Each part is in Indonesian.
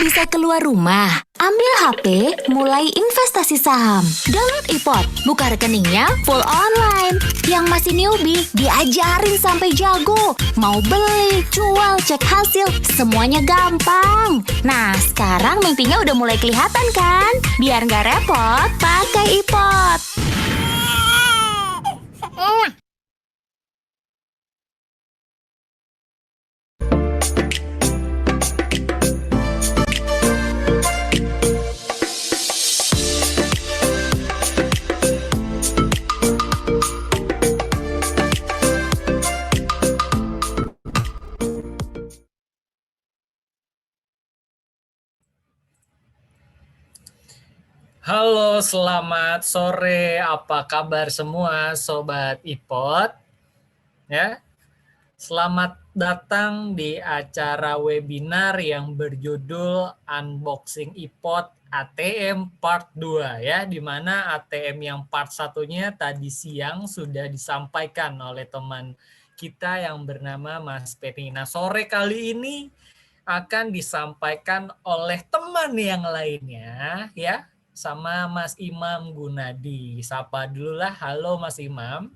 bisa keluar rumah? Ambil HP, mulai investasi saham. Download iPod, buka rekeningnya full online. Yang masih newbie, diajarin sampai jago. Mau beli, jual, cek hasil, semuanya gampang. Nah, sekarang mimpinya udah mulai kelihatan kan? Biar nggak repot, pakai iPod. Halo, selamat sore. Apa kabar semua Sobat iPod? Ya, selamat datang di acara webinar yang berjudul Unboxing iPod ATM Part 2 ya, di mana ATM yang part satunya tadi siang sudah disampaikan oleh teman kita yang bernama Mas Penny. Nah, sore kali ini akan disampaikan oleh teman yang lainnya ya, sama Mas Imam Gunadi. Sapa dulu lah. Halo Mas Imam.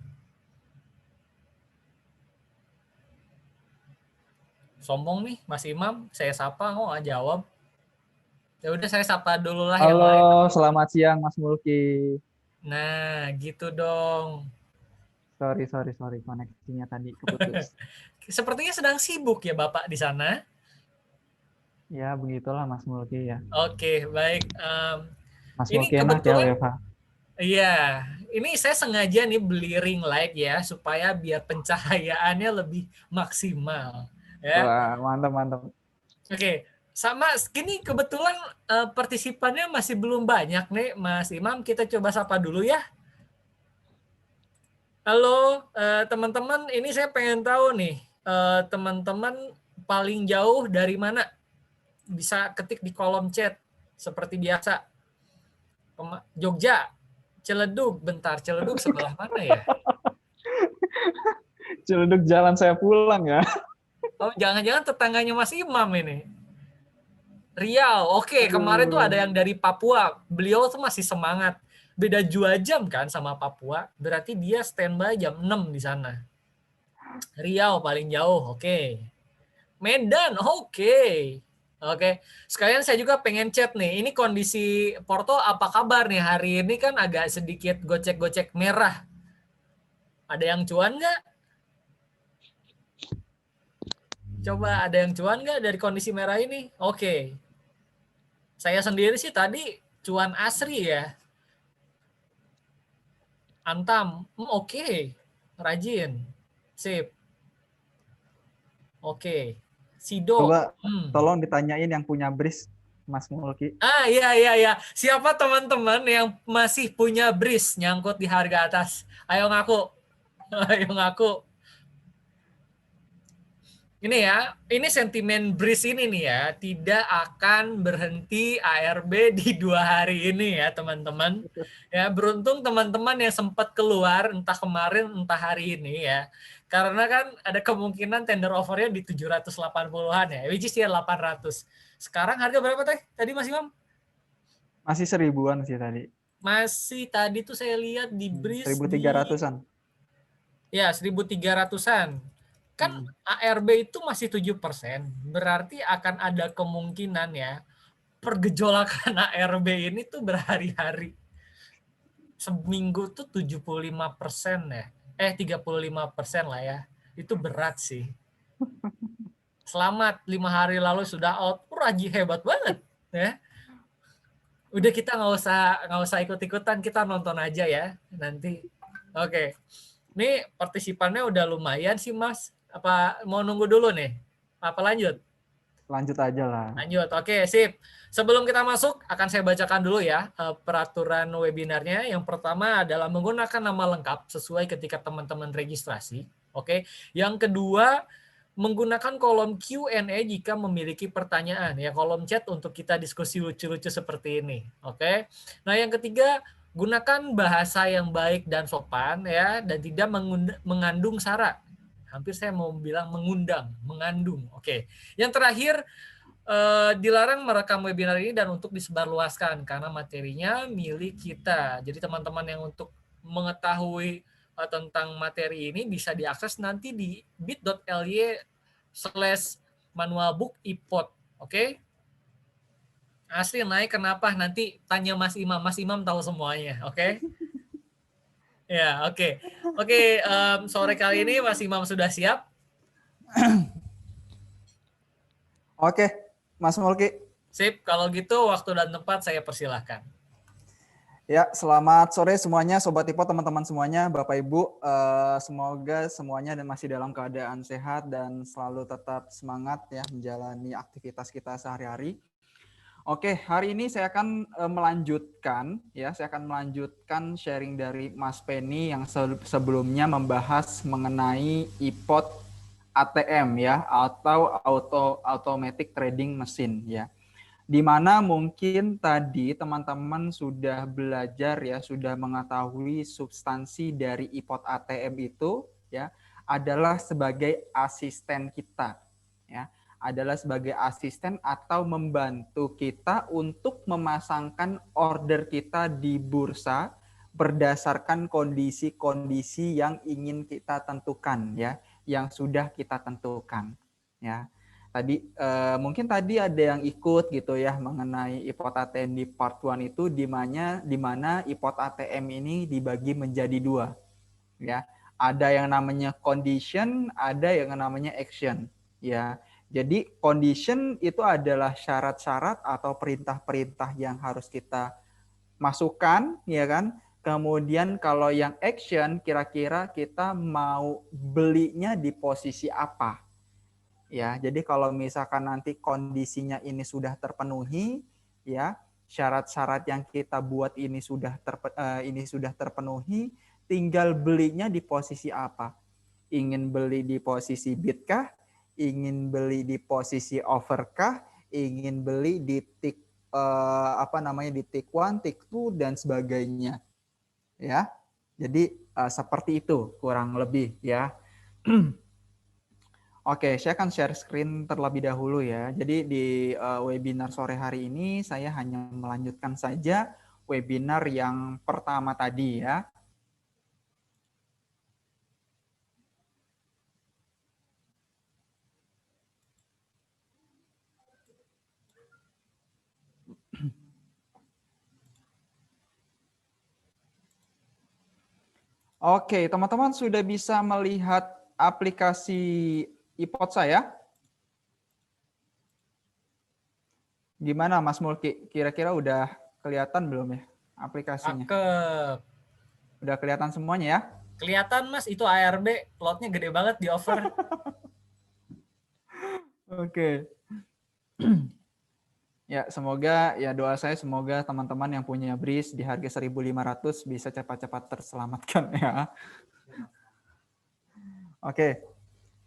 Sombong nih Mas Imam, saya sapa kok nggak jawab. Ya udah saya sapa dulu lah yang lain. Halo, selamat siang Mas Mulki. Nah, gitu dong. Sorry, koneksinya tadi keputus. Sepertinya sedang sibuk ya Bapak di sana. Ya, begitulah Mas Mulki ya. Oke, baik. Mas Ini Mulki enak ya, kebetulan, Eva. iya, ini saya sengaja nih beli ring light ya, supaya biar pencahayaannya lebih maksimal. Ya. Wah, mantap. Oke, sama gini kebetulan partisipannya masih belum banyak nih, Mas Imam. Kita coba sapa dulu ya. Halo teman-teman, ini saya pengen tahu nih, teman-teman paling jauh dari mana? Bisa ketik di kolom chat seperti biasa. Jogja, Ciledug, bentar, Ciledug sebelah mana ya? Ciledug jalan saya pulang ya. Oh, jangan-jangan tetangganya Mas Imam ini. Riau, oke. Kemarin tuh ada yang dari Papua. Beliau tuh masih semangat. Beda 2 jam kan sama Papua. Berarti dia standby jam 6 di sana. Riau paling jauh, oke. Medan, oke. Oke, sekalian saya juga pengen chat nih. Ini kondisi Porto apa kabar nih? Hari ini kan agak sedikit gocek-gocek merah. Ada yang cuan nggak? Coba ada yang cuan nggak dari kondisi merah ini? Oke. Saya sendiri sih tadi cuan asri ya. Antam, oke. Rajin. Sip. Oke. Sido. Coba tolong ditanyain yang punya BRIS, Mas Mulki. Iya. Siapa teman-teman yang masih punya BRIS nyangkut di harga atas? Ayo ngaku. Ayo ngaku. Ini ya, ini sentimen BRIS ini nih ya, tidak akan berhenti ARB di 2 hari ini ya teman-teman. Ya, beruntung teman-teman yang sempat keluar entah kemarin entah hari ini ya. Karena kan ada kemungkinan tender offernya di 780-an ya, which is ya 800. Sekarang harga berapa tadi Mas Imam? Masih 1000-an sih tadi. Masih tadi tuh saya lihat di BRIS 1300-an. Ya, 1300-an. Kan ARB itu masih 7%, berarti akan ada kemungkinan ya pergejolakan ARB ini tuh berhari-hari. Seminggu tuh 75% ya. 35% lah ya. Itu berat sih. Selamat, 5 hari lalu sudah out. Raji hebat banget ya. Udah kita nggak usah ikut-ikutan, kita nonton aja ya nanti. Oke. Ini partisipannya udah lumayan sih Mas. Apa mau nunggu dulu nih? Apa lanjut? Lanjut aja lah. Lanjut, oke sip. Sebelum kita masuk, akan saya bacakan dulu ya peraturan webinarnya. Yang pertama adalah menggunakan nama lengkap sesuai ketika teman-teman registrasi. Oke. Yang kedua, menggunakan kolom Q&A jika memiliki pertanyaan. Ya, kolom chat untuk kita diskusi lucu-lucu seperti ini. Oke. Nah, yang ketiga, gunakan bahasa yang baik dan sopan ya, dan tidak mengandung sara. Hampir saya mau bilang mengundang, mengandung. Oke. Yang terakhir, dilarang merekam webinar ini dan untuk disebarluaskan karena materinya milik kita. Jadi teman-teman yang untuk mengetahui tentang materi ini bisa diakses nanti di bit.ly/manualbook ipod. Oke? Asli naik kenapa? Nanti tanya Mas Imam. Mas Imam tahu semuanya. Oke? Ya, oke. Oke, sore kali ini Mas Imam sudah siap? Oke, Mas Mulki. Sip, kalau gitu waktu dan tempat saya persilahkan. Ya, selamat sore semuanya, Sobat Ipod, teman-teman semuanya, Bapak Ibu. Semoga semuanya masih dalam keadaan sehat dan selalu tetap semangat ya menjalani aktivitas kita sehari-hari. Oke, hari ini saya akan melanjutkan sharing dari Mas Penny yang sebelumnya membahas mengenai iPod ATM ya, atau automatic trading machine ya. Di mana mungkin tadi teman-teman sudah belajar ya, sudah mengetahui substansi dari iPod ATM itu ya, adalah sebagai asisten kita ya, adalah sebagai asisten atau membantu kita untuk memasangkan order kita di bursa berdasarkan kondisi-kondisi yang ingin kita tentukan ya, yang sudah kita tentukan ya. Tadi mungkin tadi ada yang ikut gitu ya mengenai iPod ATM di part 1 itu di mana iPod ATM ini dibagi menjadi dua ya. Ada yang namanya condition, ada yang namanya action ya. Jadi condition itu adalah syarat-syarat atau perintah-perintah yang harus kita masukkan ya kan. Kemudian kalau yang action kira-kira kita mau belinya di posisi apa. Ya, jadi kalau misalkan nanti kondisinya ini sudah terpenuhi, ya syarat-syarat yang kita buat ini sudah terpenuhi, tinggal belinya di posisi apa? Ingin beli di posisi bid kah? Ingin beli di posisi over kah? Ingin beli di tick di tick 1, tick 2 dan sebagainya. Ya. Jadi seperti itu kurang lebih ya. Oke, saya akan share screen terlebih dahulu ya. Jadi di webinar sore hari ini saya hanya melanjutkan saja webinar yang pertama tadi ya. Oke, teman-teman sudah bisa melihat aplikasi iPod saya? Gimana Mas Mulki? Kira-kira udah kelihatan belum ya aplikasinya? Cakep. Udah kelihatan semuanya ya? Kelihatan Mas, itu ARB, plotnya gede banget di over. Oke. Ya, semoga ya doa saya semoga teman-teman yang punya BRIS di harga 1.500 bisa cepat-cepat terselamatkan ya. Oke.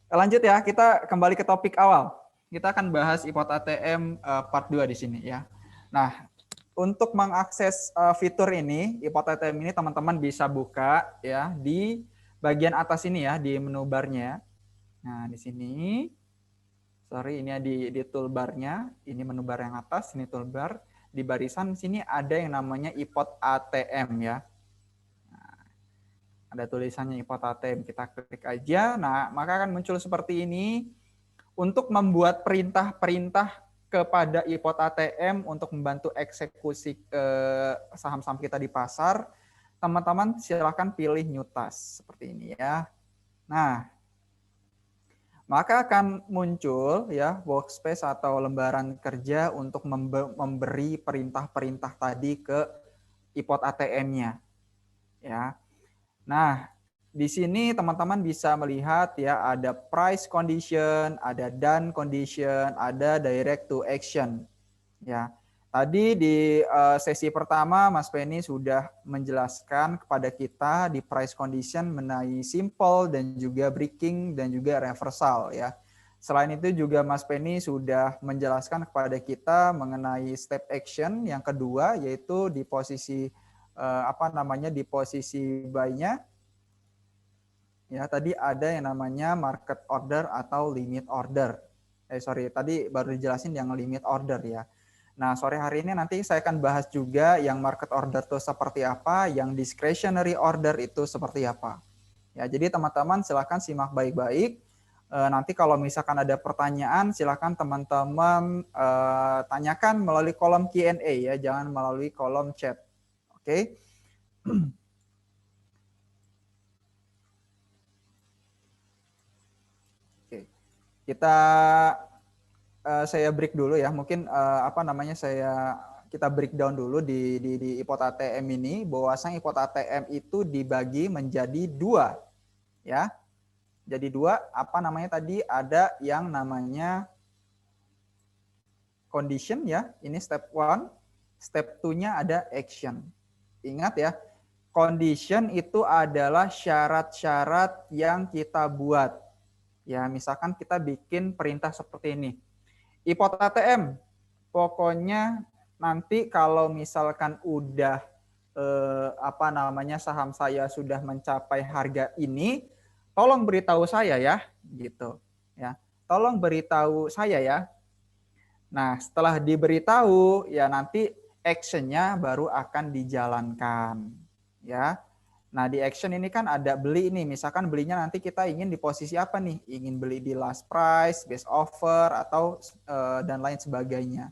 Lanjut ya, kita kembali ke topik awal. Kita akan bahas iPod ATM part 2 di sini ya. Nah, untuk mengakses fitur ini, iPod ATM ini teman-teman bisa buka ya di bagian atas ini ya, di menu barnya. Nah, di sini. Sorry, ini di toolbarnya. Ini menu bar yang atas, ini toolbar. Di barisan sini ada yang namanya iPod ATM ya. Ada tulisannya iPod ATM, kita klik aja. Nah, maka akan muncul seperti ini. Untuk membuat perintah-perintah kepada iPod ATM untuk membantu eksekusi saham-saham kita di pasar, teman-teman silakan pilih New Task seperti ini ya. Nah, maka akan muncul ya workspace atau lembaran kerja untuk memberi perintah-perintah tadi ke iPod ATM-nya. Ya. Nah, di sini teman-teman bisa melihat ya ada price condition, ada done condition, ada direct to action. Ya. Tadi di sesi pertama Mas Penny sudah menjelaskan kepada kita di price condition mengenai simple dan juga breaking dan juga reversal ya. Selain itu juga Mas Penny sudah menjelaskan kepada kita mengenai step action yang kedua yaitu di posisi di posisi buy-nya. Ya, tadi ada yang namanya market order atau limit order. Tadi baru dijelasin yang limit order ya. Nah, sore hari ini nanti saya akan bahas juga yang market order itu seperti apa, yang discretionary order itu seperti apa. Ya, jadi teman-teman silakan simak baik-baik. Nanti kalau misalkan ada pertanyaan, silakan teman-teman tanyakan melalui kolom Q&A ya, jangan melalui kolom chat. Oke. Oke. Saya break dulu ya. Mungkin kita breakdown dulu di IPOT ATM ini, bahwasanya IPOT ATM itu dibagi menjadi dua ya. Jadi dua, tadi ada yang namanya condition ya, ini step 1, step 2-nya ada action. Ingat ya, condition itu adalah syarat-syarat yang kita buat. Ya, misalkan kita bikin perintah seperti ini. IPOT ATM, pokoknya nanti kalau misalkan udah saham saya sudah mencapai harga ini, tolong beritahu saya ya, gitu. Ya, tolong beritahu saya ya. Nah, setelah diberitahu, ya nanti action-nya baru akan dijalankan. Ya. Nah, di action ini kan ada beli nih. Misalkan belinya nanti kita ingin di posisi apa nih? Ingin beli di last price, best offer, atau dan lain sebagainya.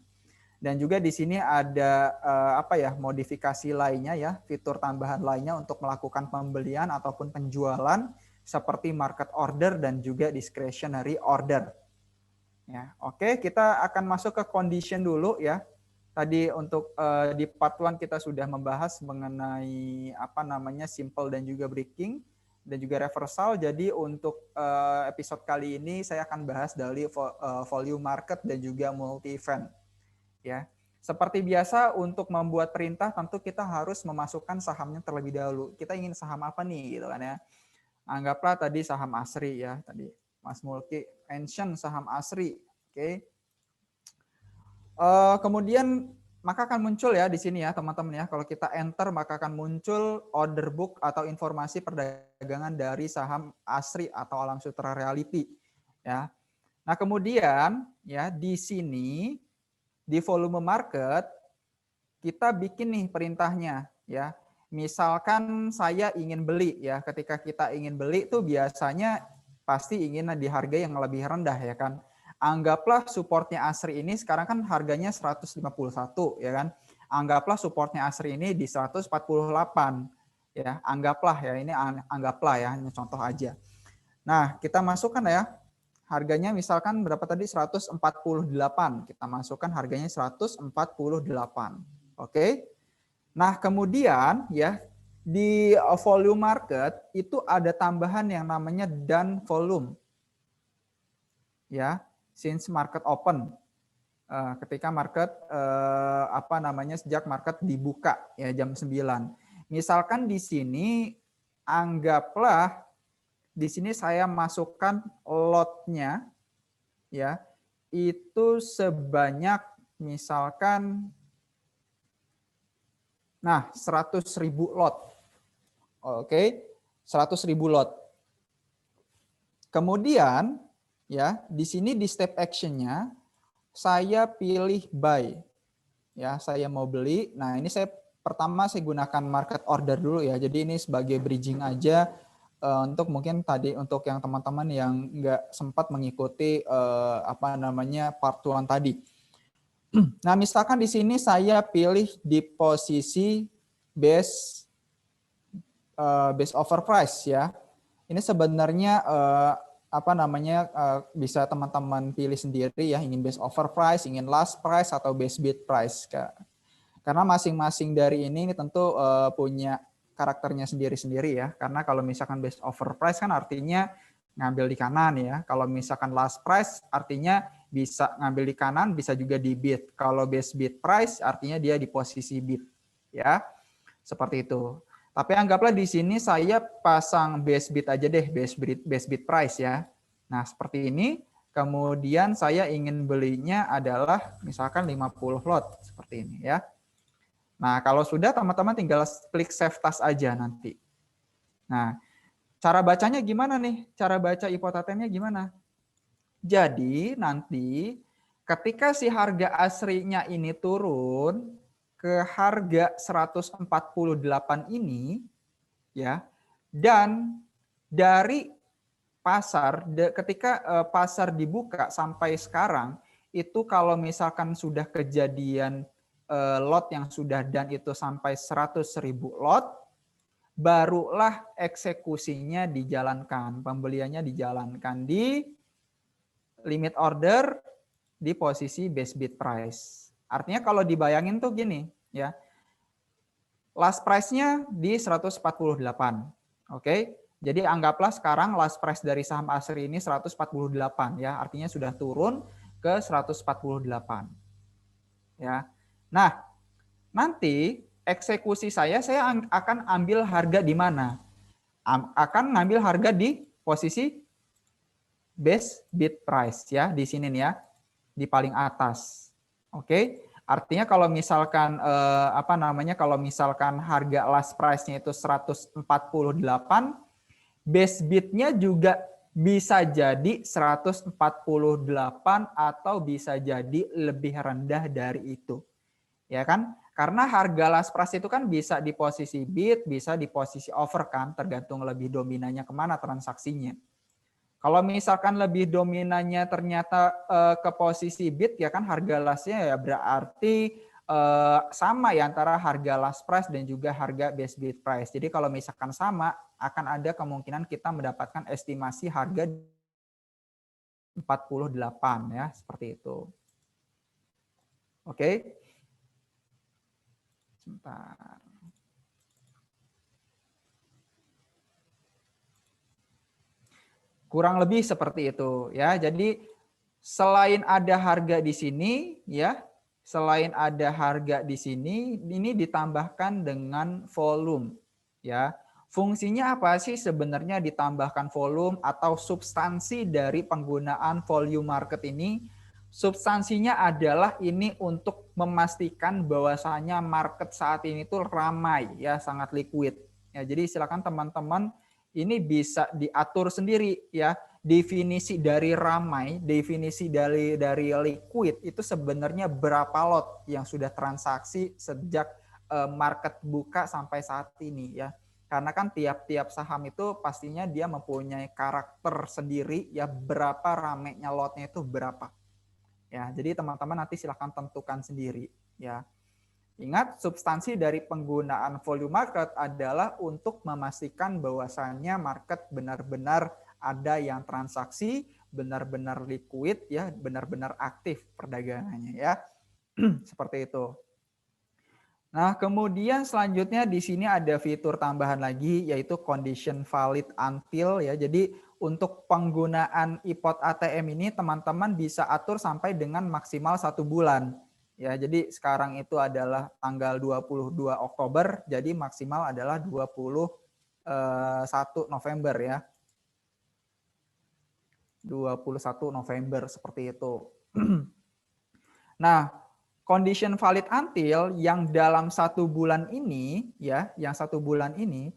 Dan juga di sini ada modifikasi lainnya ya, fitur tambahan lainnya untuk melakukan pembelian ataupun penjualan seperti market order dan juga discretionary order. Ya, oke, kita akan masuk ke condition dulu ya. Tadi untuk di part 1 kita sudah membahas mengenai simple dan juga breaking dan juga reversal. Jadi untuk episode kali ini saya akan bahas dari volume market dan juga multi event. Ya. Seperti biasa untuk membuat perintah tentu kita harus memasukkan sahamnya terlebih dahulu. Kita ingin saham apa nih gitu kan ya. Anggaplah tadi saham ASRI ya, tadi Mas Mulki mention saham ASRI. Oke. Kemudian maka akan muncul ya di sini ya teman-teman ya. Kalau kita enter maka akan muncul order book atau informasi perdagangan dari saham ASRI atau Alam Sutera Realty ya. Nah, kemudian ya di sini di volume market kita bikin nih perintahnya ya. Misalkan saya ingin beli ya. Ketika kita ingin beli tuh biasanya pasti ingin di harga yang lebih rendah ya kan. Anggaplah supportnya ASRI ini sekarang kan harganya 151 ya kan. Anggaplah supportnya ASRI ini di 148 ya. Anggaplah ya, ini anggaplah ya, ini contoh aja. Nah, kita masukkan ya. Harganya misalkan berapa tadi? 148. Kita masukkan harganya 148. Oke. Nah, kemudian ya di volume market itu ada tambahan yang namanya done volume. Ya, since market open. Ketika market sejak market dibuka ya jam 9. Misalkan di sini anggaplah di sini saya masukkan lotnya ya. Itu sebanyak misalkan 100.000 lot. Oke, 100.000 lot. Kemudian ya, di sini di step action-nya saya pilih buy. Ya, saya mau beli. Nah, ini pertama saya gunakan market order dulu ya. Jadi ini sebagai bridging aja untuk mungkin tadi untuk yang teman-teman yang nggak sempat mengikuti part 1 tadi. Nah, misalkan di sini saya pilih di posisi base offer price ya. Ini sebenarnya bisa teman-teman pilih sendiri ya, ingin base offer price, ingin last price atau base bid price. Karena masing-masing dari ini tentu punya karakternya sendiri-sendiri ya. Karena kalau misalkan base offer price kan artinya ngambil di kanan ya. Kalau misalkan last price artinya bisa ngambil di kanan, bisa juga di bid. Kalau base bid price artinya dia di posisi bid ya. Seperti itu. Tapi anggaplah di sini saya pasang base bid aja deh, base bid price ya. Nah, seperti ini. Kemudian saya ingin belinya adalah misalkan 50 lot seperti ini ya. Nah, kalau sudah teman-teman tinggal klik save task aja nanti. Nah, cara bacanya gimana nih? Cara baca IPOT ATM-nya gimana? Jadi nanti ketika si harga aslinya ini turun ke harga 148 ini ya, dan dari pasar ketika pasar dibuka sampai sekarang itu kalau misalkan sudah kejadian lot yang sudah dan itu sampai 100.000 lot, barulah eksekusinya dijalankan, pembeliannya dijalankan di limit order di posisi base bid price. Artinya kalau dibayangin tuh gini ya. Last price-nya di 148. Oke. Jadi anggaplah sekarang last price dari saham ASRI ini 148 ya. Artinya sudah turun ke 148. Ya. Nah, nanti eksekusi saya akan ambil harga di mana? Akan ngambil harga di posisi base bid price ya, di sini nih ya, di paling atas. Oke, artinya kalau misalkan kalau misalkan harga last price-nya itu 148, base bid-nya juga bisa jadi 148 atau bisa jadi lebih rendah dari itu. Ya kan? Karena harga last price itu kan bisa di posisi bid, bisa di posisi offer kan, tergantung lebih dominannya kemana transaksinya. Kalau misalkan lebih dominannya ternyata ke posisi bid ya kan harga lastnya ya berarti sama ya antara harga last price dan juga harga base bid price. Jadi kalau misalkan sama akan ada kemungkinan kita mendapatkan estimasi harga 48 ya seperti itu. Oke. Sebentar. Kurang lebih seperti itu ya. Jadi selain ada harga di sini ya, selain ada harga di sini ini ditambahkan dengan volume ya. Fungsinya apa sih sebenarnya ditambahkan volume atau substansi dari penggunaan volume market ini? Substansinya adalah ini untuk memastikan bahwasanya market saat ini tuh ramai ya, sangat liquid. Ya, jadi silakan teman-teman ini bisa diatur sendiri ya. Definisi dari ramai, definisi dari liquid itu sebenarnya berapa lot yang sudah transaksi sejak market buka sampai saat ini ya. Karena kan tiap-tiap saham itu pastinya dia mempunyai karakter sendiri ya, berapa ramainya lotnya itu berapa. Ya, jadi teman-teman nanti silakan tentukan sendiri ya. Ingat, substansi dari penggunaan volume market adalah untuk memastikan bahwasannya market benar-benar ada yang transaksi, benar-benar liquid ya, benar-benar aktif perdagangannya ya. Seperti itu. Nah, kemudian selanjutnya di sini ada fitur tambahan lagi yaitu condition valid until ya. Jadi untuk penggunaan IPOT ATM ini teman-teman bisa atur sampai dengan maksimal 1 bulan. Ya, jadi sekarang itu adalah tanggal 22 Oktober, jadi maksimal adalah 21 November ya. 21 November seperti itu. Nah, condition valid until yang dalam 1 bulan ini ya, yang 1 bulan ini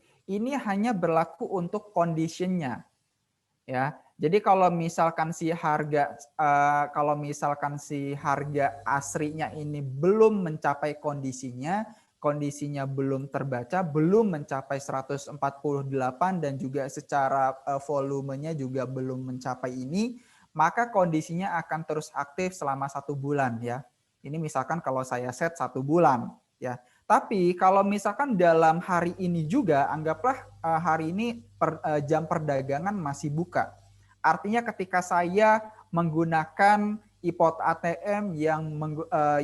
hanya berlaku untuk conditionnya. Ya, jadi kalau misalkan si harga aslinya ini belum mencapai kondisinya belum terbaca, belum mencapai 148 dan juga secara volumenya juga belum mencapai ini, maka kondisinya akan terus aktif selama 1 bulan ya. Ini misalkan kalau saya set 1 bulan ya. Tapi kalau misalkan dalam hari ini juga, anggaplah hari ini jam perdagangan masih buka. Artinya ketika saya menggunakan IPOT ATM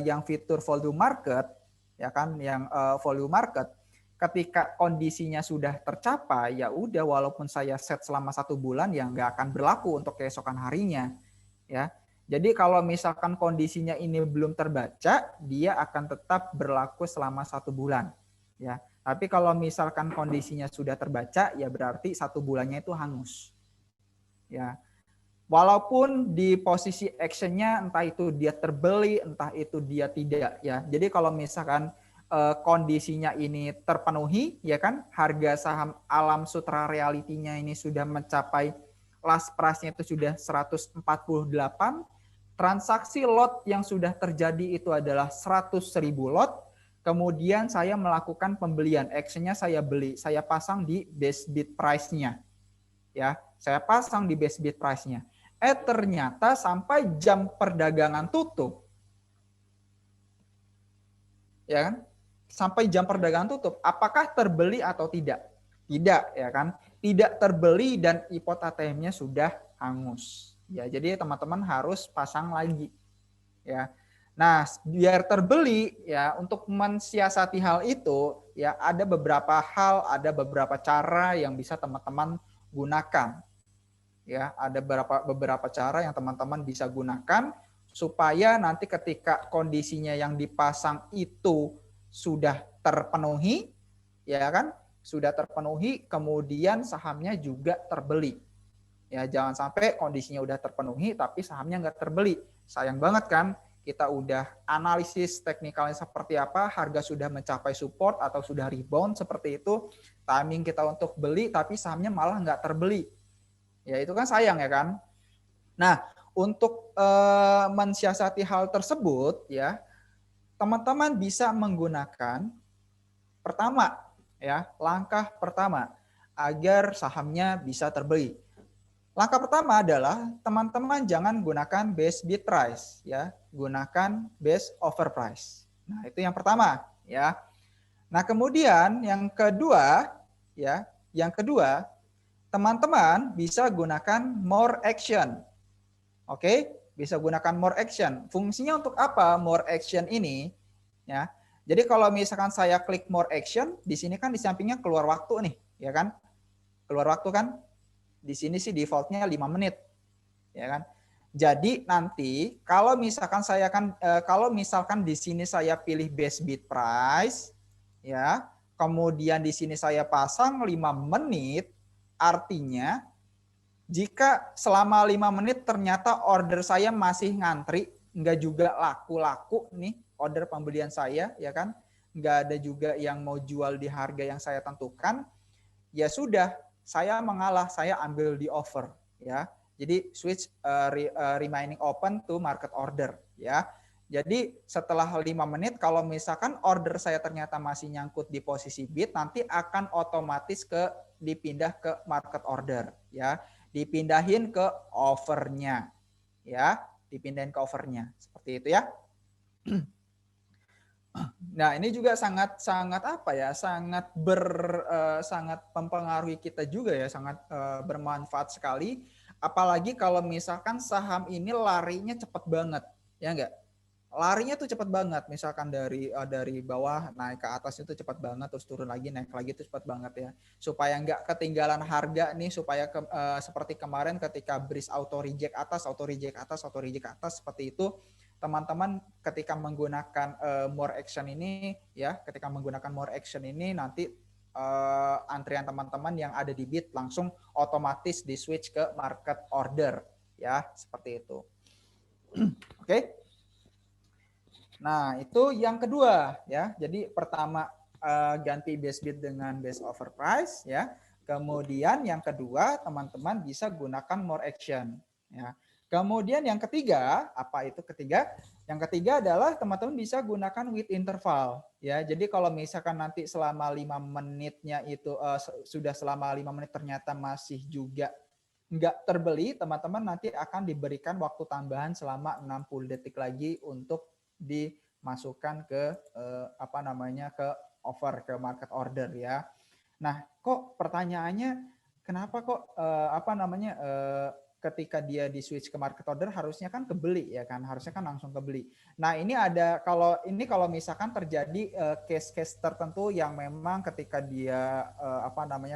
yang fitur volume market, ya kan, yang volume market, ketika kondisinya sudah tercapai, ya udah walaupun saya set selama 1 bulan, ya nggak akan berlaku untuk keesokan harinya, ya. Jadi kalau misalkan kondisinya ini belum terbaca, dia akan tetap berlaku selama 1 bulan. Ya. Tapi kalau misalkan kondisinya sudah terbaca, ya berarti 1 bulannya itu hangus. Ya. Walaupun di posisi actionnya entah itu dia terbeli, entah itu dia tidak. Ya. Jadi kalau misalkan kondisinya ini terpenuhi, ya kan, harga saham Alam Sutra Reality-nya ini sudah mencapai last price-nya itu sudah 148, transaksi lot yang sudah terjadi itu adalah 100.000 lot, kemudian saya melakukan pembelian, action-nya saya beli, saya pasang di base bid price-nya. Ya, saya pasang di base bid price-nya. Ternyata sampai jam perdagangan tutup, ya kan? Sampai jam perdagangan tutup, apakah terbeli atau tidak? Tidak, ya kan? Tidak terbeli dan IPOT ATM-nya sudah hangus. Ya, jadi teman-teman harus pasang lagi. Ya. Nah, biar terbeli ya, untuk mensiasati hal itu ya ada beberapa hal, ada beberapa cara yang bisa teman-teman gunakan. Ya, ada beberapa cara yang teman-teman bisa gunakan supaya nanti ketika kondisinya yang dipasang itu sudah terpenuhi, ya kan? Sudah terpenuhi, kemudian sahamnya juga terbeli. Ya, jangan sampai kondisinya udah terpenuhi tapi sahamnya nggak terbeli. Sayang banget kan? Kita udah analisis teknikalnya seperti apa, harga sudah mencapai support atau sudah rebound seperti itu, timing kita untuk beli tapi sahamnya malah nggak terbeli. Ya itu kan sayang ya kan. Nah, untuk mensiasati hal tersebut ya, teman-teman bisa menggunakan pertama ya, langkah pertama agar sahamnya bisa terbeli. Langkah pertama adalah teman-teman jangan gunakan base bid price ya, gunakan base offer price. Nah, itu yang pertama ya. Nah, kemudian yang kedua ya, teman-teman bisa gunakan more action. Oke, bisa gunakan more action. Fungsinya untuk apa more action ini? Ya. Jadi kalau misalkan saya klik more action, di sini kan di sampingnya keluar waktu nih, ya kan? Keluar waktu kan? Di sini sih defaultnya 5 menit. Ya kan? Jadi nanti kalau misalkan di sini saya pilih base bid price ya, kemudian di sini saya pasang 5 menit, artinya jika selama 5 menit ternyata order saya masih ngantri, enggak juga laku-laku nih order pembelian saya ya kan, enggak ada juga yang mau jual di harga yang saya tentukan, ya sudah, saya mengalah, saya ambil di offer ya. Jadi switch remaining open to market order ya. Jadi setelah 5 menit kalau misalkan order saya ternyata masih nyangkut di posisi bid, nanti akan otomatis dipindah ke market order ya. Dipindahin ke offernya ya. Dipindahin ke offernya. Seperti itu ya. Nah, ini juga sangat apa ya? Sangat mempengaruhi kita juga ya, sangat bermanfaat sekali. Apalagi kalau misalkan saham ini larinya cepat banget, ya enggak? Larinya tuh cepat banget, misalkan dari bawah naik ke atas itu cepat banget, terus turun lagi naik lagi itu cepat banget ya. Supaya enggak ketinggalan harga nih, supaya seperti kemarin ketika bridge auto reject atas, auto reject atas, auto reject atas seperti itu. Teman-teman ketika menggunakan more action ini ya, ketika menggunakan more action ini nanti antrian teman-teman yang ada di bid langsung otomatis di switch ke market order ya, seperti itu. Oke. Nah, itu yang kedua ya. Jadi pertama ganti base bid dengan base offer price ya. Kemudian yang kedua teman-teman bisa gunakan more action ya. Kemudian yang ketiga, apa itu ketiga? Yang ketiga adalah teman-teman bisa gunakan with interval ya. Jadi kalau misalkan nanti selama 5 menitnya itu sudah selama 5 menit ternyata masih juga nggak terbeli, teman-teman nanti akan diberikan waktu tambahan selama 60 detik lagi untuk dimasukkan ke ke offer, ke market order ya. Nah, kok pertanyaannya kenapa kok ketika dia di switch ke market order harusnya kan kebeli ya kan, harusnya kan langsung kebeli. Nah, ini ada kalau misalkan terjadi case-case tertentu yang memang ketika dia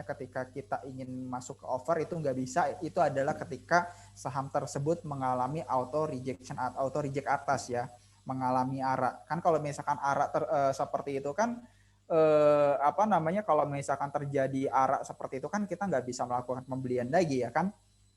ketika kita ingin masuk ke offer itu nggak bisa, itu adalah ketika saham tersebut mengalami auto reject atas ya, mengalami ARA. Kan kalau misalkan ARA seperti itu kan kalau misalkan terjadi ARA seperti itu kan kita nggak bisa melakukan pembelian lagi ya kan,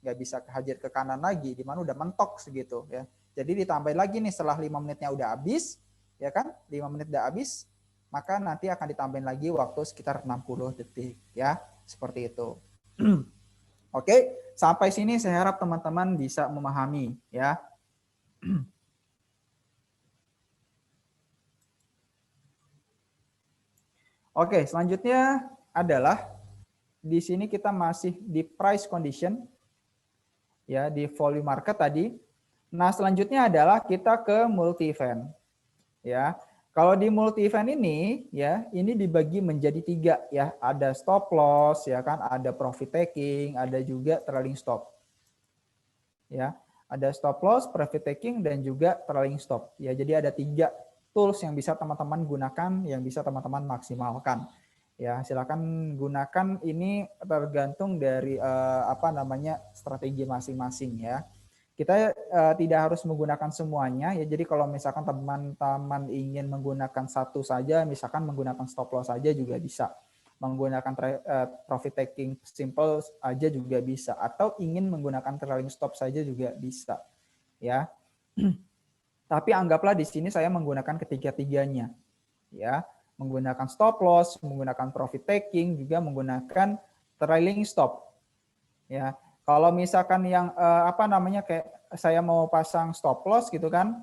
nggak bisa hajar ke kanan lagi, di mana udah mentok segitu ya. Jadi ditambahin lagi nih setelah 5 menitnya udah habis, ya kan? 5 menit udah habis, maka nanti akan ditambahin lagi waktu sekitar 60 detik ya, seperti itu. Oke, sampai sini saya harap teman-teman bisa memahami ya. Oke, selanjutnya adalah di sini kita masih di price condition ya, di volume market tadi. Nah, selanjutnya adalah kita ke multi event ya. Kalau di multi event ini ya, ini dibagi menjadi 3 ya. Ada stop loss ya kan, ada profit taking, ada juga trailing stop. Ya, ada stop loss, profit taking dan juga trailing stop. Ya, jadi ada 3 tools yang bisa teman-teman gunakan, yang bisa teman-teman maksimalkan. Ya, silakan gunakan, ini tergantung dari strategi masing-masing ya. Kita tidak harus menggunakan semuanya ya. Jadi kalau misalkan teman-teman ingin menggunakan satu saja, misalkan menggunakan stop loss saja juga bisa. Menggunakan profit taking simple aja juga bisa, atau ingin menggunakan trailing stop saja juga bisa ya. Tapi anggaplah di sini saya menggunakan ketiga-tiganya ya. Menggunakan stop loss, menggunakan profit taking, juga menggunakan trailing stop. Ya, kalau misalkan yang kayak saya mau pasang stop loss gitu kan.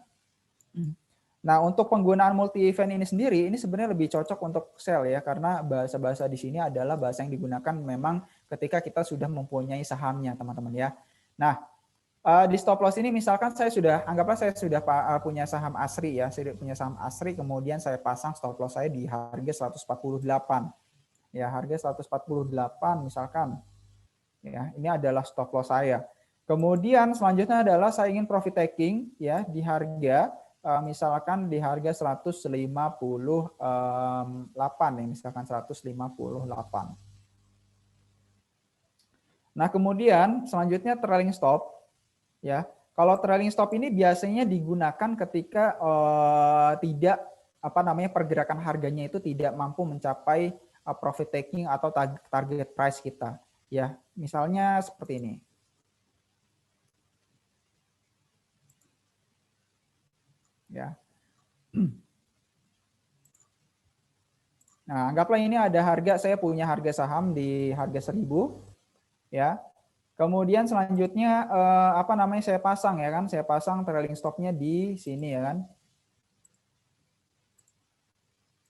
Nah, untuk penggunaan multi event ini sendiri, ini sebenarnya lebih cocok untuk sell ya, karena bahasa-bahasa di sini adalah bahasa yang digunakan memang ketika kita sudah mempunyai sahamnya, teman-teman ya. Nah, di stop loss ini misalkan anggaplah saya sudah punya saham ASRI ya, saya punya saham ASRI, kemudian saya pasang stop loss saya di harga 148. Ya, harga 148 misalkan. Ya, ini adalah stop loss saya. Kemudian selanjutnya adalah saya ingin profit taking ya di harga misalkan di harga 158 nih, misalkan 158. Nah, kemudian selanjutnya trailing stop ya. Kalau trailing stop ini biasanya digunakan ketika pergerakan harganya itu tidak mampu mencapai profit taking atau target price kita ya. Misalnya seperti ini. Ya. Nah, anggaplah ini ada harga, saya punya harga saham di harga 1000 ya. Kemudian selanjutnya saya pasang ya kan, saya pasang trailing stopnya di sini ya kan.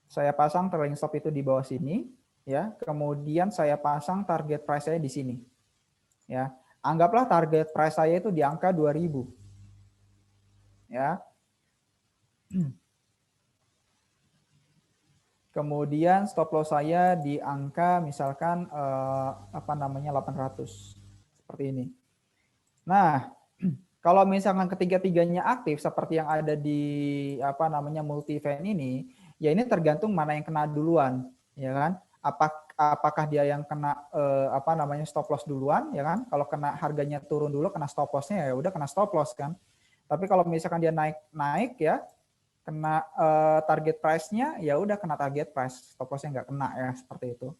Saya pasang trailing stop itu di bawah sini ya. Kemudian saya pasang target price saya di sini. Ya. Anggaplah target price saya itu di angka 2000. Ya. Kemudian stop loss saya di angka misalkan 800 seperti ini. Nah, kalau misalkan ketiga-tiganya aktif seperti yang ada di multi event ini, ya ini tergantung mana yang kena duluan, ya kan? Apakah dia yang kena stop loss duluan, ya kan? Kalau kena harganya turun dulu, kena stop lossnya ya udah kena stop loss kan. Tapi kalau misalkan dia naik ya, kena target price-nya, ya udah kena target price, stop loss-nya nggak kena ya, seperti itu.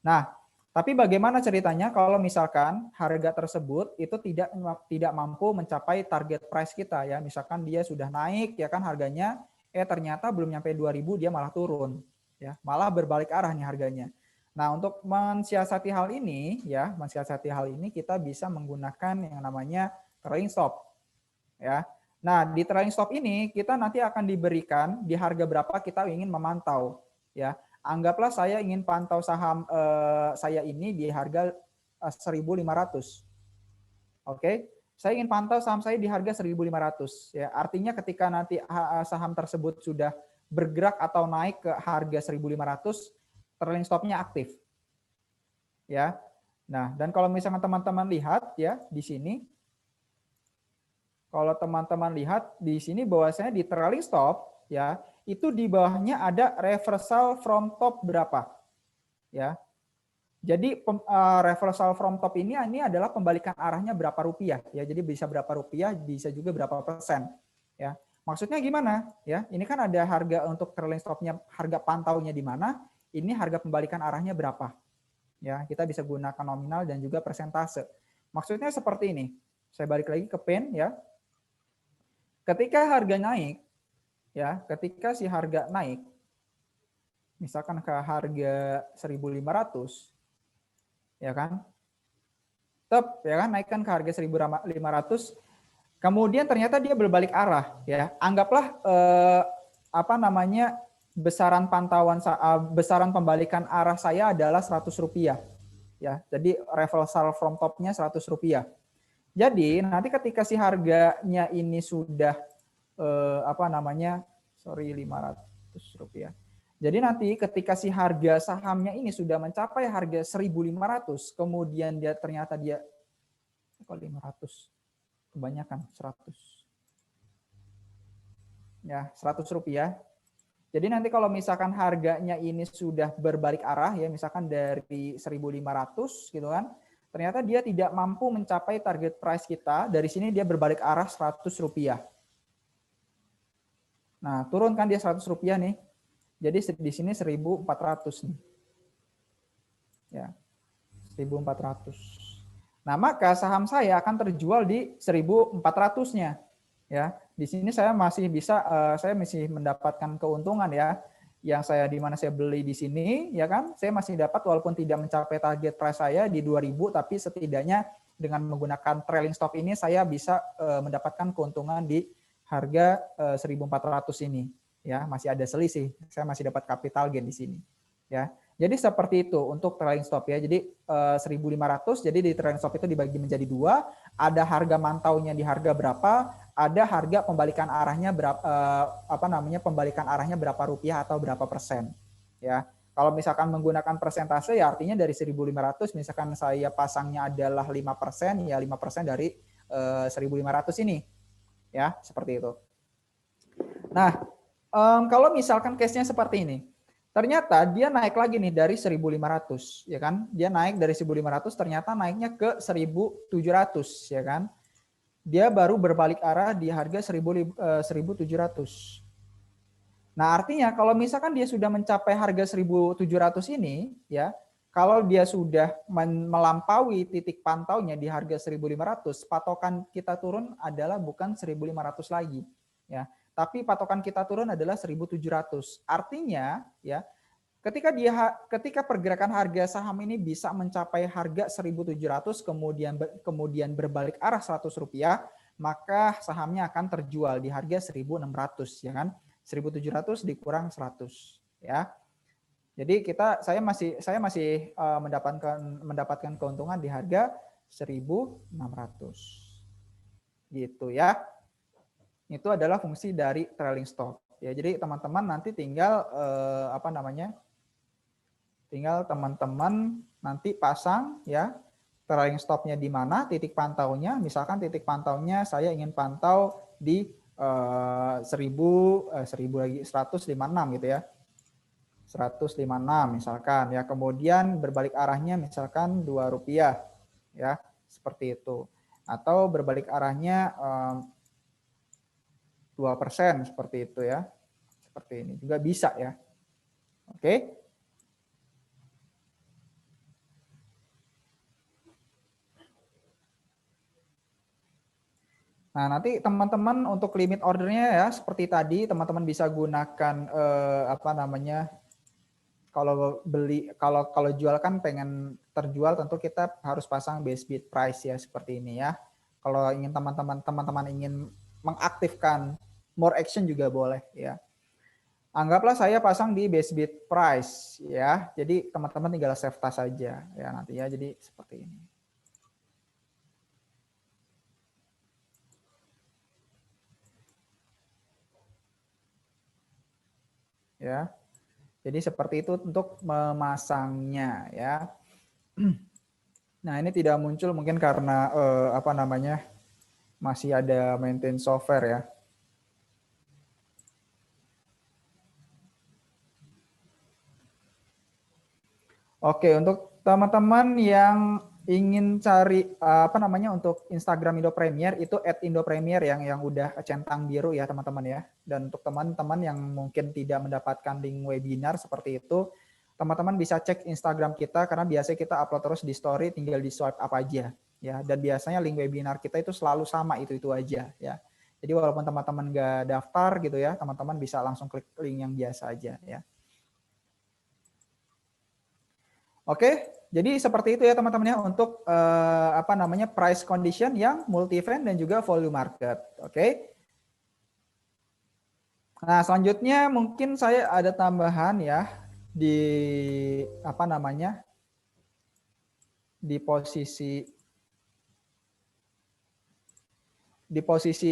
Nah, tapi bagaimana ceritanya kalau misalkan harga tersebut itu tidak mampu mencapai target price kita ya, misalkan dia sudah naik ya kan harganya, ternyata belum nyampe 2000 dia malah turun ya, malah berbalik arah nih harganya. Nah, untuk mensiasati hal ini ya, kita bisa menggunakan yang namanya trailing stop ya. Nah, di trailing stop ini kita nanti akan diberikan di harga berapa kita ingin memantau ya. Anggaplah saya ingin pantau saham saya ini di harga 1.500. Oke. Saya ingin pantau saham saya di harga 1.500 ya. Artinya ketika nanti saham tersebut sudah bergerak atau naik ke harga 1.500, trailing stopnya aktif. Ya. Nah, dan kalau misalnya teman-teman lihat ya di sini, kalau teman-teman lihat di sini bahwasanya di trailing stop ya, itu di bawahnya ada reversal from top berapa. Ya. Jadi reversal from top ini adalah pembalikan arahnya berapa rupiah ya. Jadi bisa berapa rupiah, bisa juga berapa persen. Ya. Maksudnya gimana? Ya, ini kan ada harga untuk trailing stopnya, harga pantaunya di mana, ini harga pembalikan arahnya berapa. Ya, kita bisa gunakan nominal dan juga persentase. Maksudnya seperti ini. Saya balik lagi ke pen ya. Ketika harga naik, ya, ketika si harga naik, misalkan ke harga 1.500, ya kan? Tetap ya kan naikkan ke harga 1.500. Kemudian ternyata dia berbalik arah ya. Anggaplah apa namanya besaran besaran pembalikan arah saya adalah Rp100 ya. Jadi reversal from top-nya Rp100. Jadi nanti ketika si harganya ini sudah apa namanya Rp500. Jadi nanti ketika si harga sahamnya ini sudah mencapai harga 1.500, kemudian dia ternyata dia kok 500 kebanyakan 100. Ya, Rp100. Jadi nanti kalau misalkan harganya ini sudah berbalik arah ya, misalkan dari 1.500 gitu kan, ternyata dia tidak mampu mencapai target price kita, dari sini dia berbalik arah Rp100. Nah, turun kan dia Rp100 nih. Jadi di sini 1.400 nih. Ya. 1.400. Nah, maka saham saya akan terjual di 1.400-nya. Ya, di sini saya masih bisa saya masih mendapatkan keuntungan ya. Yang saya di mana saya beli di sini ya kan, saya masih dapat walaupun tidak mencapai target price saya di 2.000, tapi setidaknya dengan menggunakan trailing stop ini saya bisa mendapatkan keuntungan di harga 1.400 ini ya, masih ada selisih. Saya masih dapat capital gain di sini ya. Jadi seperti itu untuk trailing stop ya. Jadi 1.500, jadi di trailing stop itu dibagi menjadi dua, ada harga mantaunya di harga berapa, ada harga pembalikan arahnya berapa pembalikan arahnya berapa rupiah atau berapa persen ya. Kalau misalkan menggunakan persentase ya artinya dari 1.500 misalkan saya pasangnya adalah 5%, ya 5% dari 1.500 ini ya, seperti itu. Nah, kalau misalkan case-nya seperti ini, ternyata dia naik lagi nih dari 1.500 ya kan, dia naik dari 1.500 ternyata naiknya ke 1.700 ya kan, dia baru berbalik arah di harga 1.700. Nah artinya kalau misalkan dia sudah mencapai harga 1.700 ini ya, kalau dia sudah melampaui titik pantaunya di harga 1.500, patokan kita turun adalah bukan 1.500 lagi ya, tapi patokan kita turun adalah 1.700. Artinya ya, ketika pergerakan harga saham ini bisa mencapai harga 1.700 kemudian berbalik arah Rp100, maka sahamnya akan terjual di harga 1.600 ya kan. 1.700 dikurang 100 ya. Jadi saya masih mendapatkan keuntungan di harga 1.600. Gitu ya. Itu adalah fungsi dari trailing stop. Ya, jadi teman-teman nanti tinggal tinggal teman-teman nanti pasang ya trailing stopnya di mana, titik pantaunya. Misalkan titik pantaunya saya ingin pantau di 1.156 gitu ya. 156 misalkan ya, kemudian berbalik arahnya misalkan Rp2 ya, seperti itu. Atau berbalik arahnya 2% seperti itu ya. Seperti ini juga bisa ya. Oke. Nah, nanti teman-teman untuk limit ordernya ya seperti tadi teman-teman bisa gunakan kalau jual kan pengen terjual tentu kita harus pasang base bid price ya seperti ini ya. Kalau ingin teman-teman ingin mengaktifkan more action juga boleh ya. Anggaplah saya pasang di base bid price ya. Jadi teman-teman tinggal save tas saja ya nanti ya. Jadi seperti ini. Ya. Jadi seperti itu untuk memasangnya ya. Nah, ini tidak muncul mungkin karena masih ada maintain software ya. Oke, untuk teman-teman yang ingin cari untuk Instagram Indo Premier itu @Indo-Premier yang udah centang biru ya teman-teman ya. Dan untuk teman-teman yang mungkin tidak mendapatkan link webinar seperti itu, teman-teman bisa cek Instagram kita karena biasanya kita upload terus di story, tinggal di swipe up aja ya. Dan biasanya link webinar kita itu selalu sama itu aja ya. Jadi walaupun teman-teman nggak daftar gitu ya, teman-teman bisa langsung klik link yang biasa aja ya. Oke, jadi seperti itu ya teman-teman ya untuk price condition yang multi event dan juga volume market. Oke. Nah, selanjutnya mungkin saya ada tambahan ya di di posisi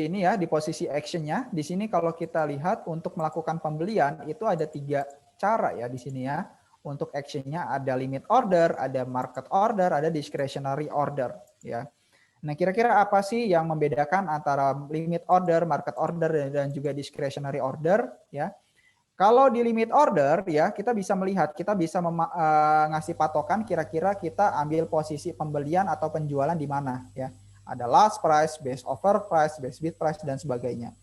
ini ya, di posisi actionnya. Di sini kalau kita lihat untuk melakukan pembelian itu ada 3 cara ya di sini ya. Untuk actionnya ada limit order, ada market order, ada discretionary order ya. Nah, kira-kira apa sih yang membedakan antara limit order, market order, dan juga discretionary order ya? Kalau di limit order ya, kita bisa melihat, kita bisa ngasih patokan kira-kira kita ambil posisi pembelian atau penjualan di mana ya. Ada last price, best offer price, best bid price dan sebagainya.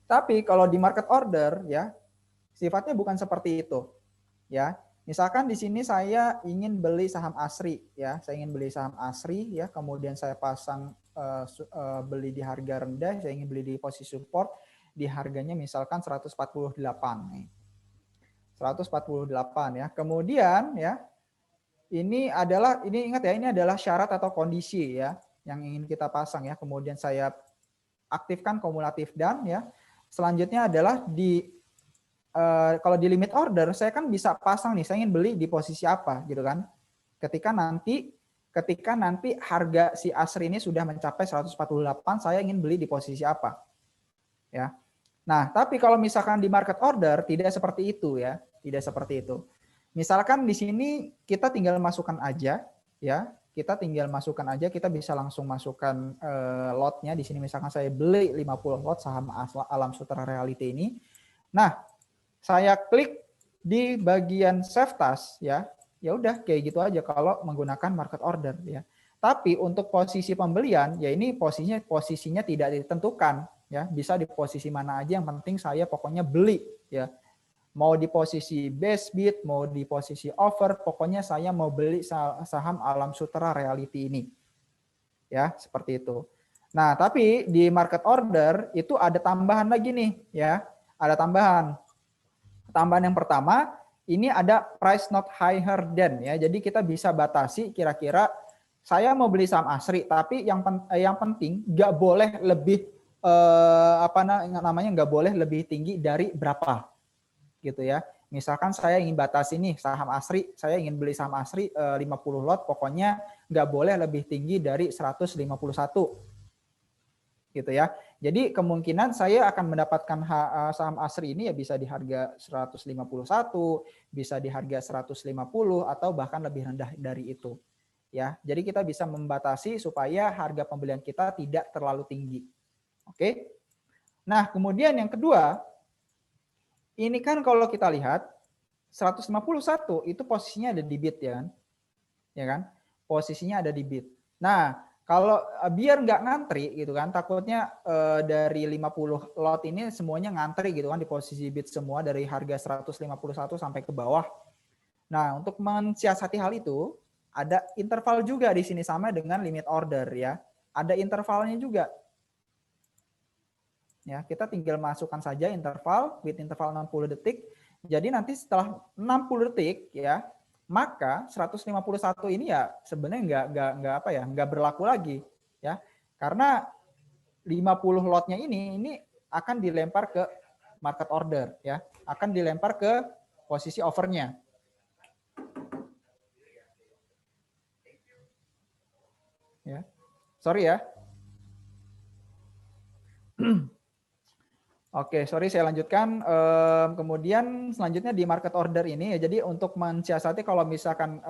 Tapi kalau di market order ya, sifatnya bukan seperti itu ya. Misalkan di sini saya ingin beli saham ASRI ya, saya ingin beli saham ASRI ya, kemudian saya pasang beli di harga rendah, saya ingin beli di posisi support di harganya misalkan 148 nih. 148 ya. Kemudian ya, ini ingat ya, ini adalah syarat atau kondisi ya yang ingin kita pasang ya. Kemudian saya aktifkan kumulatif dan ya. Selanjutnya adalah kalau di limit order saya kan bisa pasang nih, saya ingin beli di posisi apa gitu kan. Ketika nanti harga si ASRI ini sudah mencapai 148, saya ingin beli di posisi apa. Ya. Nah, tapi kalau misalkan di market order tidak seperti itu ya, tidak seperti itu. Misalkan di sini kita tinggal masukkan aja ya, kita bisa langsung masukkan lotnya di sini. Misalkan saya beli 50 lot saham Alam Sutera Realty ini. Nah, saya klik di bagian save task ya. Ya udah kayak gitu aja kalau menggunakan market order ya. Tapi untuk posisi pembelian ya ini posisinya tidak ditentukan ya, bisa di posisi mana aja yang penting saya pokoknya beli ya. Mau di posisi best bid, mau di posisi offer, pokoknya saya mau beli saham Alam Sutera Realty ini. Ya, seperti itu. Nah, tapi di market order itu ada tambahan lagi nih ya. Ada tambahan. Tambahan yang pertama, ini ada price not higher than ya. Jadi kita bisa batasi kira-kira saya mau beli saham ASRI, tapi yang penting nggak boleh lebih nggak boleh lebih tinggi dari berapa gitu ya. Misalkan saya ingin batasi nih saham ASRI, saya ingin beli saham ASRI 50 lot, pokoknya nggak boleh lebih tinggi dari 151 gitu ya. Jadi kemungkinan saya akan mendapatkan saham ASRI ini ya bisa di harga 151, bisa di harga 150 atau bahkan lebih rendah dari itu. Ya, jadi kita bisa membatasi supaya harga pembelian kita tidak terlalu tinggi. Oke. Nah, kemudian yang kedua, ini kan kalau kita lihat 151 itu posisinya ada di bid ya kan? Ya kan? Posisinya ada di bid. Nah, kalau biar nggak ngantri gitu kan, takutnya dari 50 lot ini semuanya ngantri gitu kan di posisi bid semua dari harga 151 sampai ke bawah. Nah, untuk mensiasati hal itu, ada interval juga di sini sama dengan limit order ya. Ada intervalnya juga. Ya, kita tinggal masukkan saja interval with interval 60 detik. Jadi nanti setelah 60 detik ya, maka 151 ini ya sebenarnya nggak berlaku lagi ya. Karena 50 lotnya ini akan dilempar ke market order ya, akan dilempar ke posisi offernya. Ya. Sorry ya. Oke, sorry saya lanjutkan. Kemudian selanjutnya di market order ini ya, jadi untuk mensiasati kalau misalkan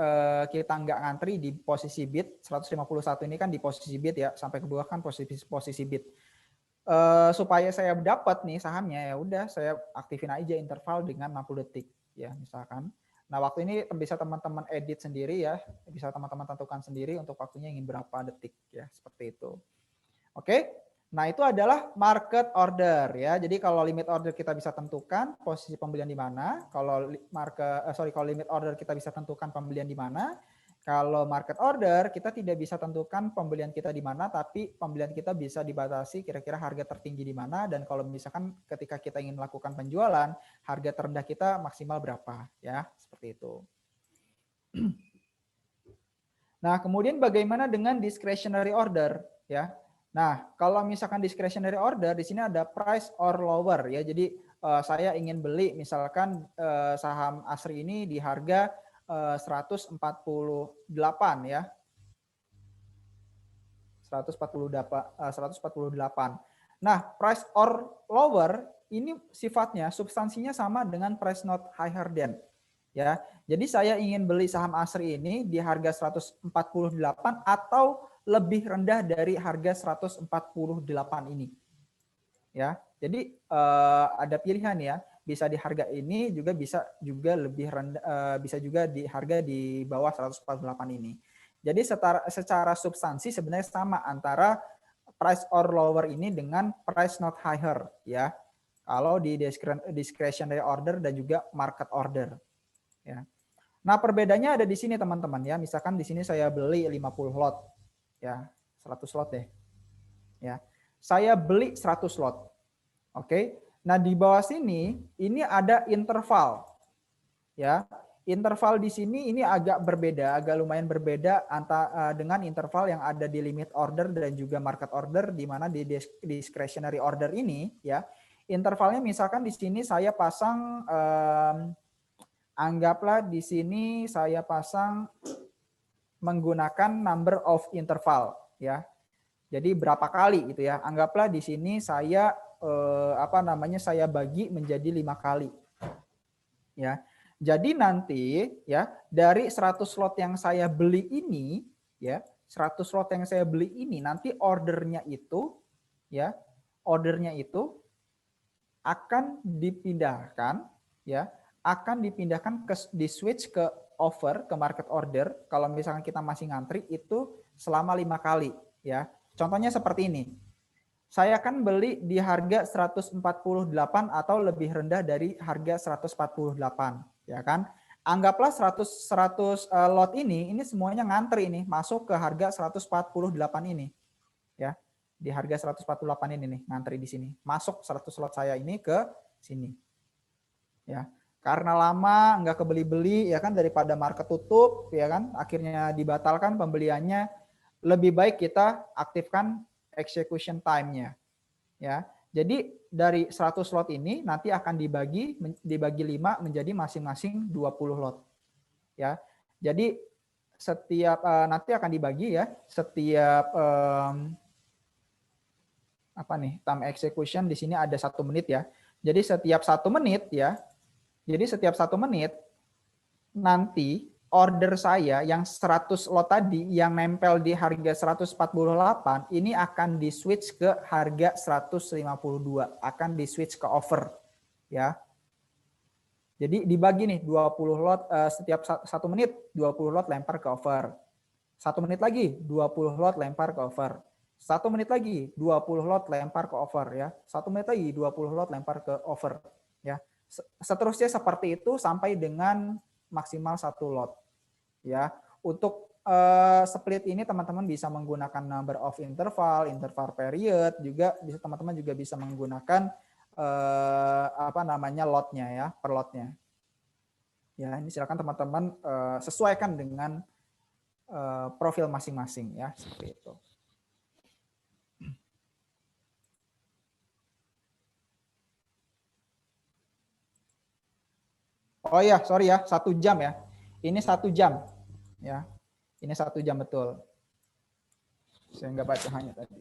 kita nggak ngantri di posisi bid 151 ini kan di posisi bid ya, sampai ke bawah kan posisi bid. Supaya saya dapat nih sahamnya ya udah saya aktifin aja interval dengan 60 detik ya misalkan. Nah, waktu ini bisa teman-teman edit sendiri ya, bisa teman-teman tentukan sendiri untuk waktunya ingin berapa detik ya, seperti itu. Oke. Nah, itu adalah market order ya. Jadi kalau limit order kita bisa tentukan posisi pembelian di mana. Kalau limit order kita bisa tentukan pembelian di mana. Kalau market order kita tidak bisa tentukan pembelian kita di mana, tapi pembelian kita bisa dibatasi kira-kira harga tertinggi di mana, dan kalau misalkan ketika kita ingin melakukan penjualan, harga terendah kita maksimal berapa ya, seperti itu. Nah, kemudian bagaimana dengan discretionary order ya? Nah, kalau misalkan discretionary order di sini ada price or lower ya. Jadi saya ingin beli misalkan saham ASRI ini di harga 148 ya. 148. Nah, price or lower ini sifatnya substansinya sama dengan price not higher than ya. Jadi saya ingin beli saham ASRI ini di harga 148 atau lebih rendah dari harga 148 ini. Ya. Jadi ada pilihan ya, bisa di harga ini bisa juga lebih rendah, bisa juga di harga di bawah 148 ini. Jadi secara substansi sebenarnya sama antara price or lower ini dengan price not higher ya. Kalau di discretionary order dan juga market order ya. Nah, perbedaannya ada di sini teman-teman ya. Misalkan di sini saya beli 50 lot ya, 100 lot deh. Ya. Saya beli 100 lot. Oke. Nah, di bawah sini ini ada interval. Ya. Interval di sini ini agak berbeda, agak lumayan berbeda dengan interval yang ada di limit order dan juga market order, di mana di discretionary order ini ya, intervalnya misalkan di sini saya pasang anggaplah di sini saya pasang menggunakan number of interval ya. Jadi berapa kali gitu ya. Anggaplah di sini saya saya bagi menjadi 5 kali. Ya. Jadi nanti ya dari 100 slot yang saya beli ini ya, 100 slot yang saya beli ini nanti ordernya itu akan dipindahkan ya, di switch ke offer, ke market order. Kalau misalkan kita masih ngantri itu selama 5 kali ya. Contohnya seperti ini. Saya akan beli di harga 148 atau lebih rendah dari harga 148 ya kan. Anggaplah 100 lot ini semuanya ngantri ini masuk ke harga 148 ini ya. Di harga 148 ini nih ngantri di sini. Masuk 100 lot saya ini ke sini. Ya. Karena lama nggak kebeli-beli ya kan, daripada market tutup ya kan, akhirnya dibatalkan pembeliannya, lebih baik kita aktifkan execution time-nya ya. Jadi dari 100 lot ini nanti akan dibagi 5 menjadi masing-masing 20 lot ya. Jadi setiap nanti akan dibagi ya, setiap time execution di sini ada 1 menit ya. Jadi setiap 1 menit ya. Jadi setiap 1 menit nanti order saya yang 100 lot tadi yang nempel di harga 148 ini akan di switch ke harga 152, akan di switch ke offer ya. Jadi dibagi nih 20 lot setiap 1 menit 20 lot lempar ke offer. 1 menit lagi 20 lot lempar ke offer. 1 menit lagi 20 lot lempar ke offer ya. 1 menit lagi 20 lot lempar ke offer ya. Seterusnya seperti itu sampai dengan maksimal 1 lot ya. Untuk split ini teman-teman bisa menggunakan number of interval period, juga bisa teman-teman juga bisa menggunakan lotnya ya, per lotnya. Ya, ini silakan teman-teman sesuaikan dengan profil masing-masing ya, seperti itu. Oh iya, sorry ya, 1 jam ya. Ini 1 jam. Ya, ini 1 jam betul. Saya nggak baca hanya tadi.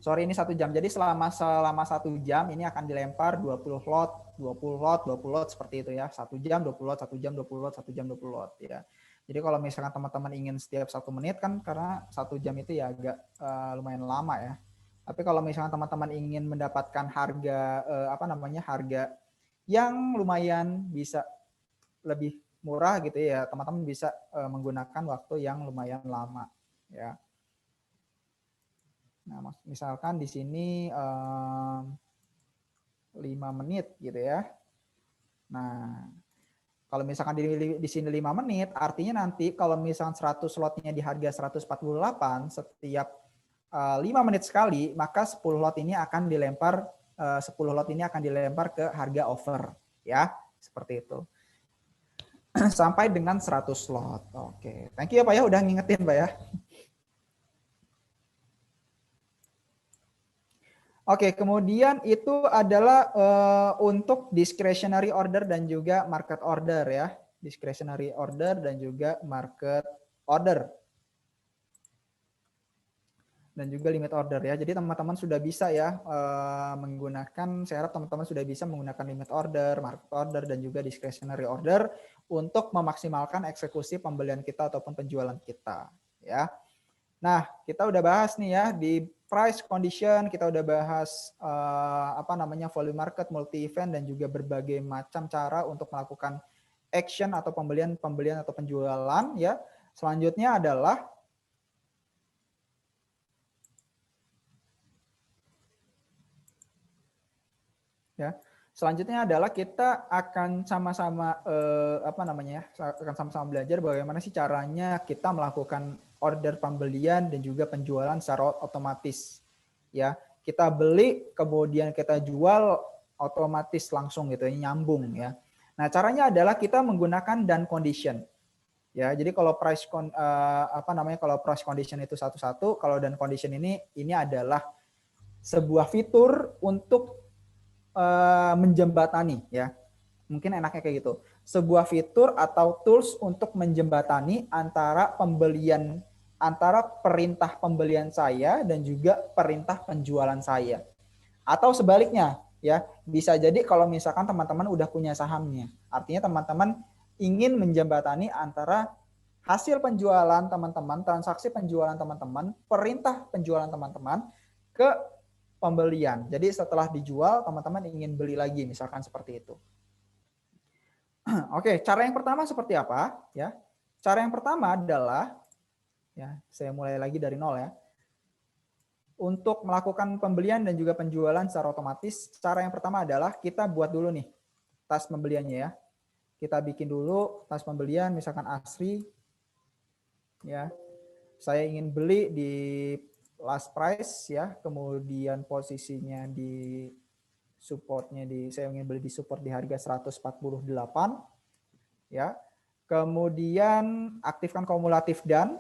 Sorry, ini 1 jam. Jadi selama 1 jam ini akan dilempar 20 lot seperti itu ya. 1 jam 20 lot, 1 jam 20 lot, 1 jam 20 lot ya. Jadi kalau misalkan teman-teman ingin setiap 1 menit kan, karena 1 jam itu ya agak lumayan lama ya. Tapi kalau misalkan teman-teman ingin mendapatkan harga harga yang lumayan bisa lebih murah gitu ya, teman-teman bisa menggunakan waktu yang lumayan lama ya. Nah, misalkan di sini 5 menit gitu ya. Nah, kalau misalkan di sini 5 menit, artinya nanti kalau misalkan 100 slotnya di harga 148, setiap 5 menit sekali, maka 10 lot ini akan dilempar 10 lot ini akan dilempar ke harga offer ya, seperti itu. sampai dengan 100 lot. Oke, thank you ya Pak ya udah ngingetin Pak ya. Oke, kemudian itu adalah untuk discretionary order dan juga market order ya. Discretionary order dan juga market order. Dan juga limit order ya. Jadi teman-teman sudah bisa ya menggunakan, saya harap teman-teman sudah bisa menggunakan limit order, market order, dan juga discretionary order untuk memaksimalkan eksekusi pembelian kita ataupun penjualan kita ya. Nah, kita udah bahas nih ya di price condition, kita udah bahas volume market, multi event, dan juga berbagai macam cara untuk melakukan action atau pembelian atau penjualan ya. Selanjutnya adalah ya. Selanjutnya adalah kita akan sama-sama akan sama-sama belajar bagaimana sih caranya kita melakukan order pembelian dan juga penjualan secara otomatis. Ya, kita beli kemudian kita jual otomatis langsung gitu, nyambung ya. Nah, caranya adalah kita menggunakan done condition. Ya, jadi kalau price condition itu satu-satu, kalau done condition ini adalah sebuah fitur untuk menjembatani ya, mungkin enaknya kayak gitu, sebuah fitur atau tools untuk menjembatani antara perintah pembelian saya dan juga perintah penjualan saya, atau sebaliknya ya, bisa jadi kalau misalkan teman-teman udah punya sahamnya, artinya teman-teman ingin menjembatani antara hasil penjualan teman-teman, transaksi penjualan teman-teman, perintah penjualan teman-teman ke pembelian. Jadi setelah dijual, teman-teman ingin beli lagi, misalkan seperti itu. Oke, cara yang pertama seperti apa? Ya, cara yang pertama adalah, ya, saya mulai lagi dari nol ya. Untuk melakukan pembelian dan juga penjualan secara otomatis, cara yang pertama adalah kita buat dulu nih tas pembeliannya ya. Kita bikin dulu tas pembelian, misalkan ASRI, ya. Saya ingin beli di last price ya, kemudian posisinya di supportnya saya ingin beli di support di harga 148 ya. Kemudian aktifkan kumulatif done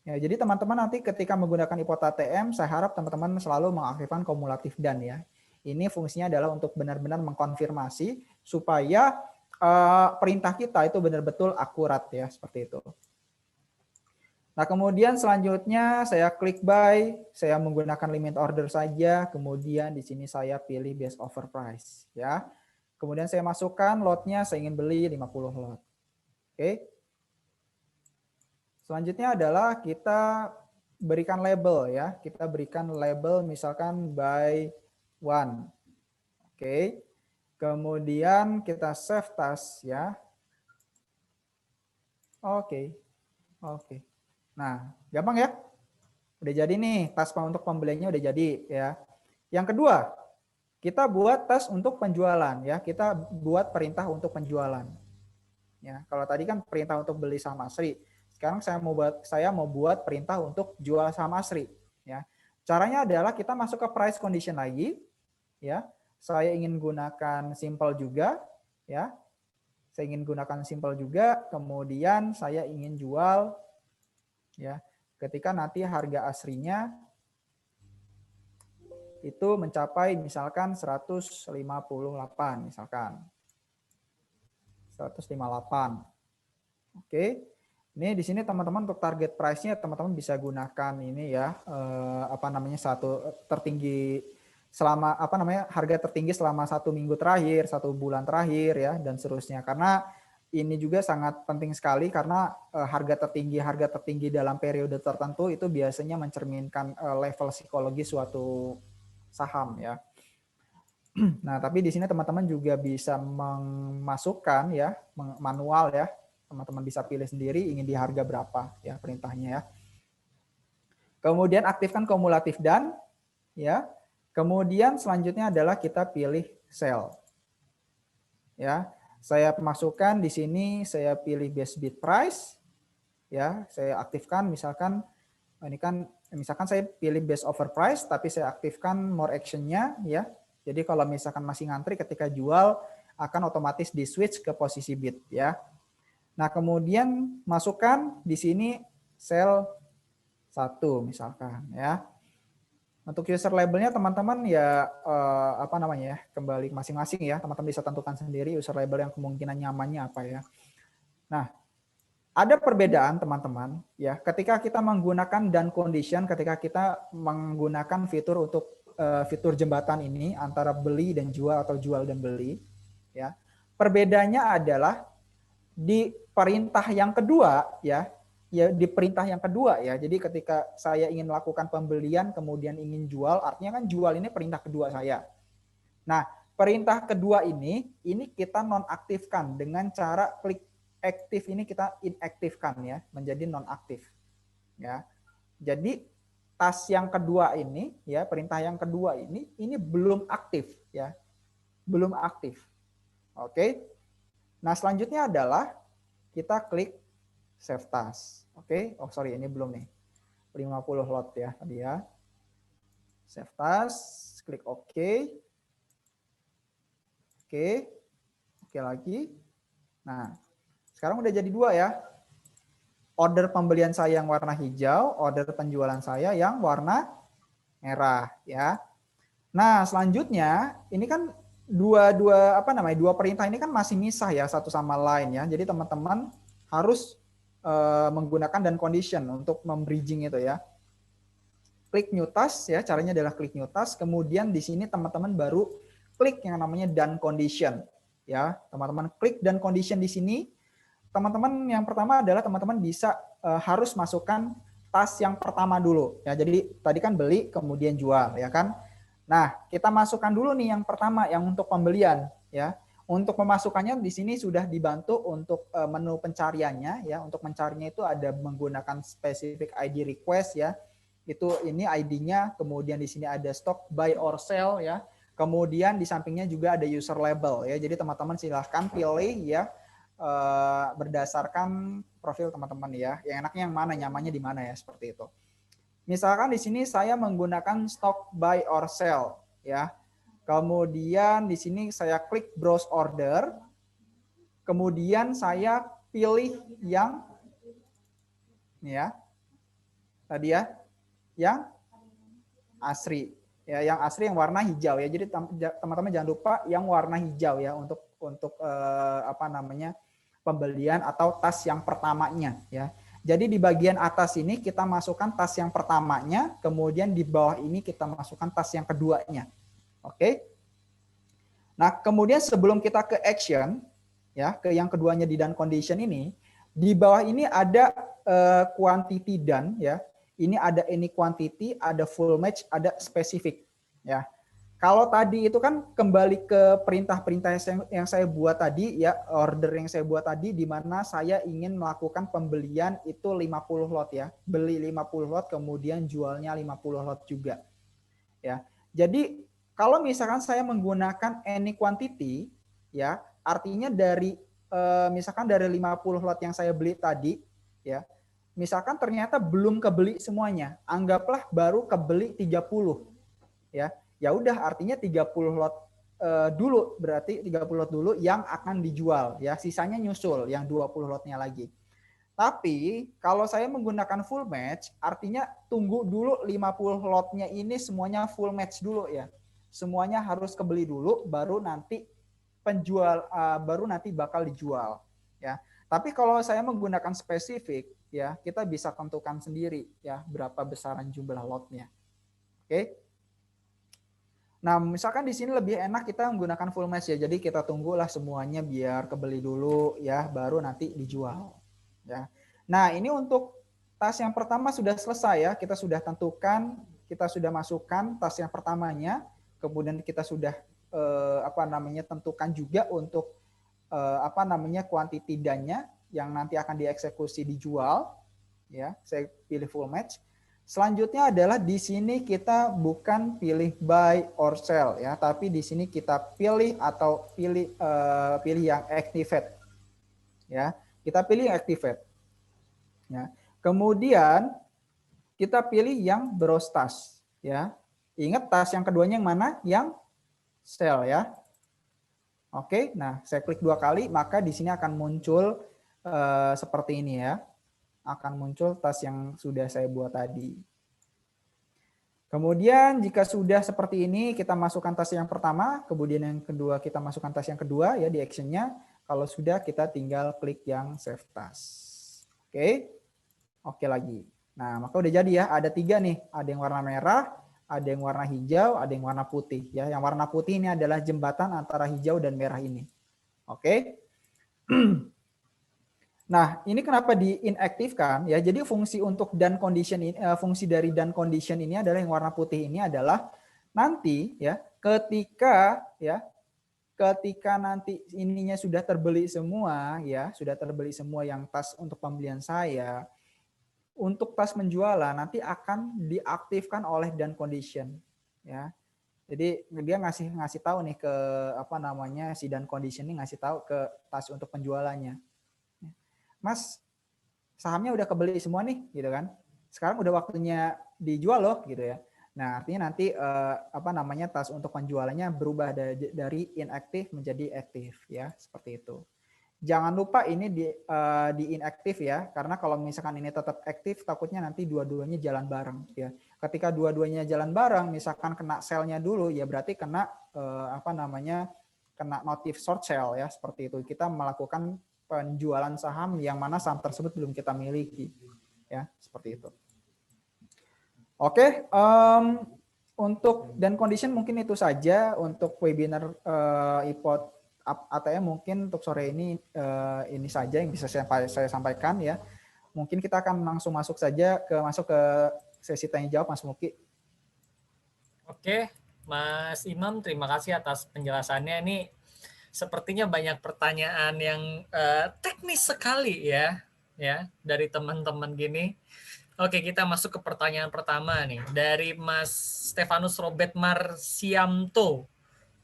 ya. Jadi teman-teman nanti ketika menggunakan IPOT ATM, saya harap teman-teman selalu mengaktifkan kumulatif done ya. Ini fungsinya adalah untuk benar-benar mengkonfirmasi supaya perintah kita itu benar-betul akurat ya, seperti itu. Nah, kemudian selanjutnya saya klik buy, saya menggunakan limit order saja, kemudian di sini saya pilih best offer price ya. Kemudian saya masukkan lotnya, saya ingin beli 50 lot. Oke. Selanjutnya adalah kita berikan label ya. Kita berikan label misalkan buy one. Oke. Kemudian kita save tas ya. Oke. Oke. Nah, gampang ya? Udah jadi nih, tas untuk pembeliannya udah jadi ya. Yang kedua, kita buat tas untuk penjualan ya. Kita buat perintah untuk penjualan. Ya, kalau tadi kan perintah untuk beli saham ASRI. Sekarang saya mau buat perintah untuk jual saham ASRI ya. Caranya adalah kita masuk ke price condition lagi ya. Saya ingin gunakan simple juga ya. Saya ingin gunakan simple juga, kemudian saya ingin jual ya, ketika nanti harga aslinya itu mencapai misalkan 158 misalkan 158. Oke, ini di sini teman-teman untuk target price-nya teman-teman bisa gunakan ini ya, satu tertinggi selama harga tertinggi selama 1 minggu terakhir, 1 bulan terakhir ya, dan seterusnya, karena ini juga sangat penting sekali karena harga tertinggi dalam periode tertentu itu biasanya mencerminkan level psikologi suatu saham ya. Nah, tapi di sini teman-teman juga bisa memasukkan ya, manual ya. Teman-teman bisa pilih sendiri ingin di harga berapa ya perintahnya ya. Kemudian aktifkan kumulatif done ya. Kemudian selanjutnya adalah kita pilih sell. Ya. Saya masukkan di sini, saya pilih best bid price, ya, saya aktifkan misalkan ini kan, misalkan saya pilih best offer price, tapi saya aktifkan more action-nya, ya. Jadi kalau misalkan masih ngantri ketika jual akan otomatis di switch ke posisi bid, ya. Nah, kemudian masukkan di sini sel 1 misalkan ya. Untuk user labelnya teman-teman ya apa namanya ya, kembali masing-masing ya, teman-teman bisa tentukan sendiri user label yang kemungkinan nyamannya apa ya. Nah, ada perbedaan teman-teman ya ketika kita menggunakan done condition, ketika kita menggunakan fitur untuk fitur jembatan ini antara beli dan jual atau jual dan beli ya. Perbedaannya adalah di perintah yang kedua ya, di perintah yang kedua ya. Jadi ketika saya ingin melakukan pembelian kemudian ingin jual, artinya kan jual ini perintah kedua saya. Nah, perintah kedua ini kita nonaktifkan dengan cara klik aktif, ini kita inaktifkan ya, menjadi nonaktif. Ya. Jadi tas yang kedua ini ya, perintah yang kedua ini belum aktif ya. Belum aktif. Oke. Nah, selanjutnya adalah kita klik save task. Oke. Oh, sorry, ini belum nih. 50 lot ya tadi ya. Save task, klik OK. Oke. Oke lagi. Nah, sekarang udah jadi 2 ya. Order pembelian saya yang warna hijau, order penjualan saya yang warna merah ya. Nah, selanjutnya ini kan dua perintah ini kan masih misah ya satu sama lain ya. Jadi teman-teman harus menggunakan done condition untuk membridging itu ya. Klik new task ya, caranya adalah klik new task, kemudian di sini teman-teman baru klik yang namanya done condition ya. Teman-teman klik done condition di sini. Teman-teman yang pertama adalah teman-teman bisa harus masukkan tas yang pertama dulu ya. Jadi tadi kan beli kemudian jual ya kan. Nah, kita masukkan dulu nih yang pertama yang untuk pembelian ya. Untuk memasukkannya di sini sudah dibantu untuk menu pencariannya ya. Untuk mencarinya itu ada menggunakan specific ID request ya. Itu ini ID-nya, kemudian di sini ada stock buy or sell ya. Kemudian di sampingnya juga ada user label ya. Jadi teman-teman silahkan pilih ya berdasarkan profil teman-teman ya. Yang enaknya yang mana, nyamannya di mana ya, seperti itu. Misalkan di sini saya menggunakan stock buy or sell ya. Kemudian di sini saya klik browse order. Kemudian saya pilih yang ya. Tadi ya, yang asri. Ya, yang asri yang warna hijau ya. Jadi teman-teman jangan lupa yang warna hijau ya untuk apa namanya? Pembelian atau tas yang pertamanya ya. Jadi di bagian atas ini kita masukkan tas yang pertamanya, kemudian di bawah ini kita masukkan tas yang keduanya. Oke. Nah, kemudian sebelum kita ke action, ya, ke yang keduanya di done condition ini, di bawah ini ada quantity done, ya. Ini ada any quantity, ada full match, ada specific, ya. Kalau tadi itu kan kembali ke perintah-perintah yang saya buat tadi ya, order yang saya buat tadi di mana saya ingin melakukan pembelian itu 50 lot ya. Beli 50 lot kemudian jualnya 50 lot juga. Ya. Jadi kalau misalkan saya menggunakan any quantity ya, artinya dari misalkan dari 50 lot yang saya beli tadi ya. Misalkan ternyata belum kebeli semuanya, anggaplah baru kebeli 30 ya. Ya udah artinya 30 lot dulu, berarti 30 lot dulu yang akan dijual ya, sisanya nyusul yang 20 lotnya lagi. Tapi kalau saya menggunakan full match artinya tunggu dulu 50 lotnya ini semuanya full match dulu ya. Semuanya harus kebeli dulu baru nanti penjual baru nanti bakal dijual ya. Tapi kalau saya menggunakan spesifik ya, kita bisa tentukan sendiri ya berapa besaran jumlah lotnya. Oke. Nah, misalkan di sini lebih enak kita menggunakan full match ya. Jadi kita tunggulah semuanya biar kebeli dulu ya, baru nanti dijual. Ya. Nah, ini untuk tas yang pertama sudah selesai ya. Kita sudah tentukan, kita sudah masukkan tas yang pertamanya, kemudian kita sudah tentukan juga untuk quantity danya yang nanti akan dieksekusi dijual. Ya, saya pilih full match. Selanjutnya adalah di sini kita bukan pilih buy or sell ya, tapi di sini kita pilih yang activate. Ya, kita pilih yang activate. Ya. Kemudian kita pilih yang browse task ya. Ingat task yang keduanya yang mana? Yang sell ya. Oke, nah saya klik 2 kali maka di sini akan muncul seperti ini ya. Akan muncul tas yang sudah saya buat tadi. Kemudian jika sudah seperti ini, kita masukkan tas yang pertama, kemudian yang kedua kita masukkan tas yang kedua ya di actionnya. Kalau sudah kita tinggal klik yang save task. Oke, oke lagi. Nah maka udah jadi ya, ada 3 nih, ada yang warna merah, ada yang warna hijau, ada yang warna putih ya. Yang warna putih ini adalah jembatan antara hijau dan merah ini. Oke. Nah, ini kenapa diinaktifkan ya? Jadi fungsi untuk done condition ini, fungsi dari done condition ini adalah yang warna putih ini adalah nanti ya, ketika nanti ininya sudah terbeli semua ya, sudah terbeli semua yang tas untuk pembelian saya, untuk tas penjualan nanti akan diaktifkan oleh done condition ya. Jadi dia ngasih tahu nih ke si done condition ini ngasih tahu ke tas untuk penjualannya. Mas, sahamnya udah kebeli semua nih, gitu kan? Sekarang udah waktunya dijual loh, gitu ya. Nah, artinya nanti tas untuk penjualannya berubah dari inaktif menjadi aktif, ya, seperti itu. Jangan lupa ini di inaktif ya, karena kalau misalkan ini tetap aktif, takutnya nanti dua-duanya jalan bareng, ya. Ketika dua-duanya jalan bareng, misalkan kena sell-nya dulu, ya berarti kena kena notif short sell ya, seperti itu. Kita melakukan penjualan saham yang mana saham tersebut belum kita miliki ya, seperti itu. Oke, untuk dan condition mungkin itu saja untuk webinar IPOT ATM. Mungkin untuk sore ini saja yang bisa saya sampaikan ya. Mungkin kita akan langsung masuk ke sesi tanya jawab, Mas Muki. Oke, Mas Imam, terima kasih atas penjelasannya. Ini sepertinya banyak pertanyaan yang teknis sekali ya dari teman-teman gini. Oke, kita masuk ke pertanyaan pertama nih dari Mas Stefanus Robert Marsiamto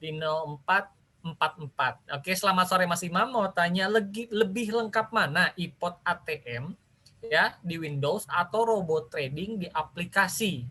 di 0444. Oke, selamat sore Mas Imam, mau tanya lebih lengkap mana IPOT ATM ya di Windows atau robot trading di aplikasi?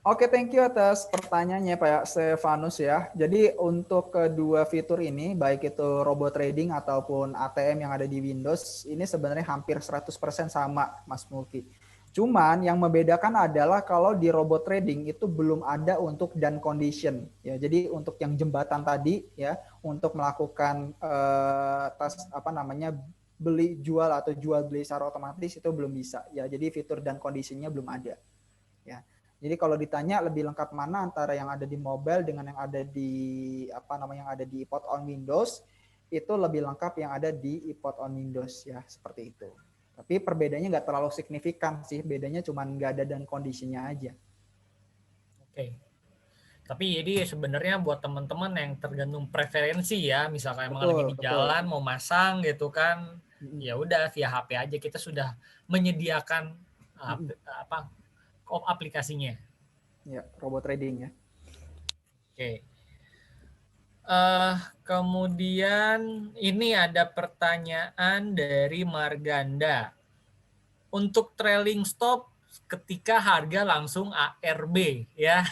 Oke, thank you atas pertanyaannya Pak Stefanus ya. Jadi untuk kedua fitur ini, baik itu robot trading ataupun ATM yang ada di Windows, ini sebenarnya hampir 100% sama Mas Mulki. Cuman yang membedakan adalah kalau di robot trading itu belum ada untuk done condition ya. Jadi untuk yang jembatan tadi ya, untuk melakukan beli jual atau jual beli secara otomatis itu belum bisa ya. Jadi fitur done conditionnya belum ada ya. Jadi kalau ditanya lebih lengkap mana antara yang ada di mobile dengan yang ada di yang ada di iPod on Windows, itu lebih lengkap yang ada di iPod on Windows ya, seperti itu. Tapi perbedaannya nggak terlalu signifikan sih, bedanya cuma nggak ada dan kondisinya aja. Oke. Tapi jadi sebenarnya buat teman-teman yang tergantung preferensi ya, misalkan emang lagi di jalan mau masang gitu kan, ya udah via HP aja kita sudah menyediakan aplikasinya. Ya, robot trading ya. Oke. Kemudian ini ada pertanyaan dari Marganda. Untuk trailing stop ketika harga langsung ARB ya.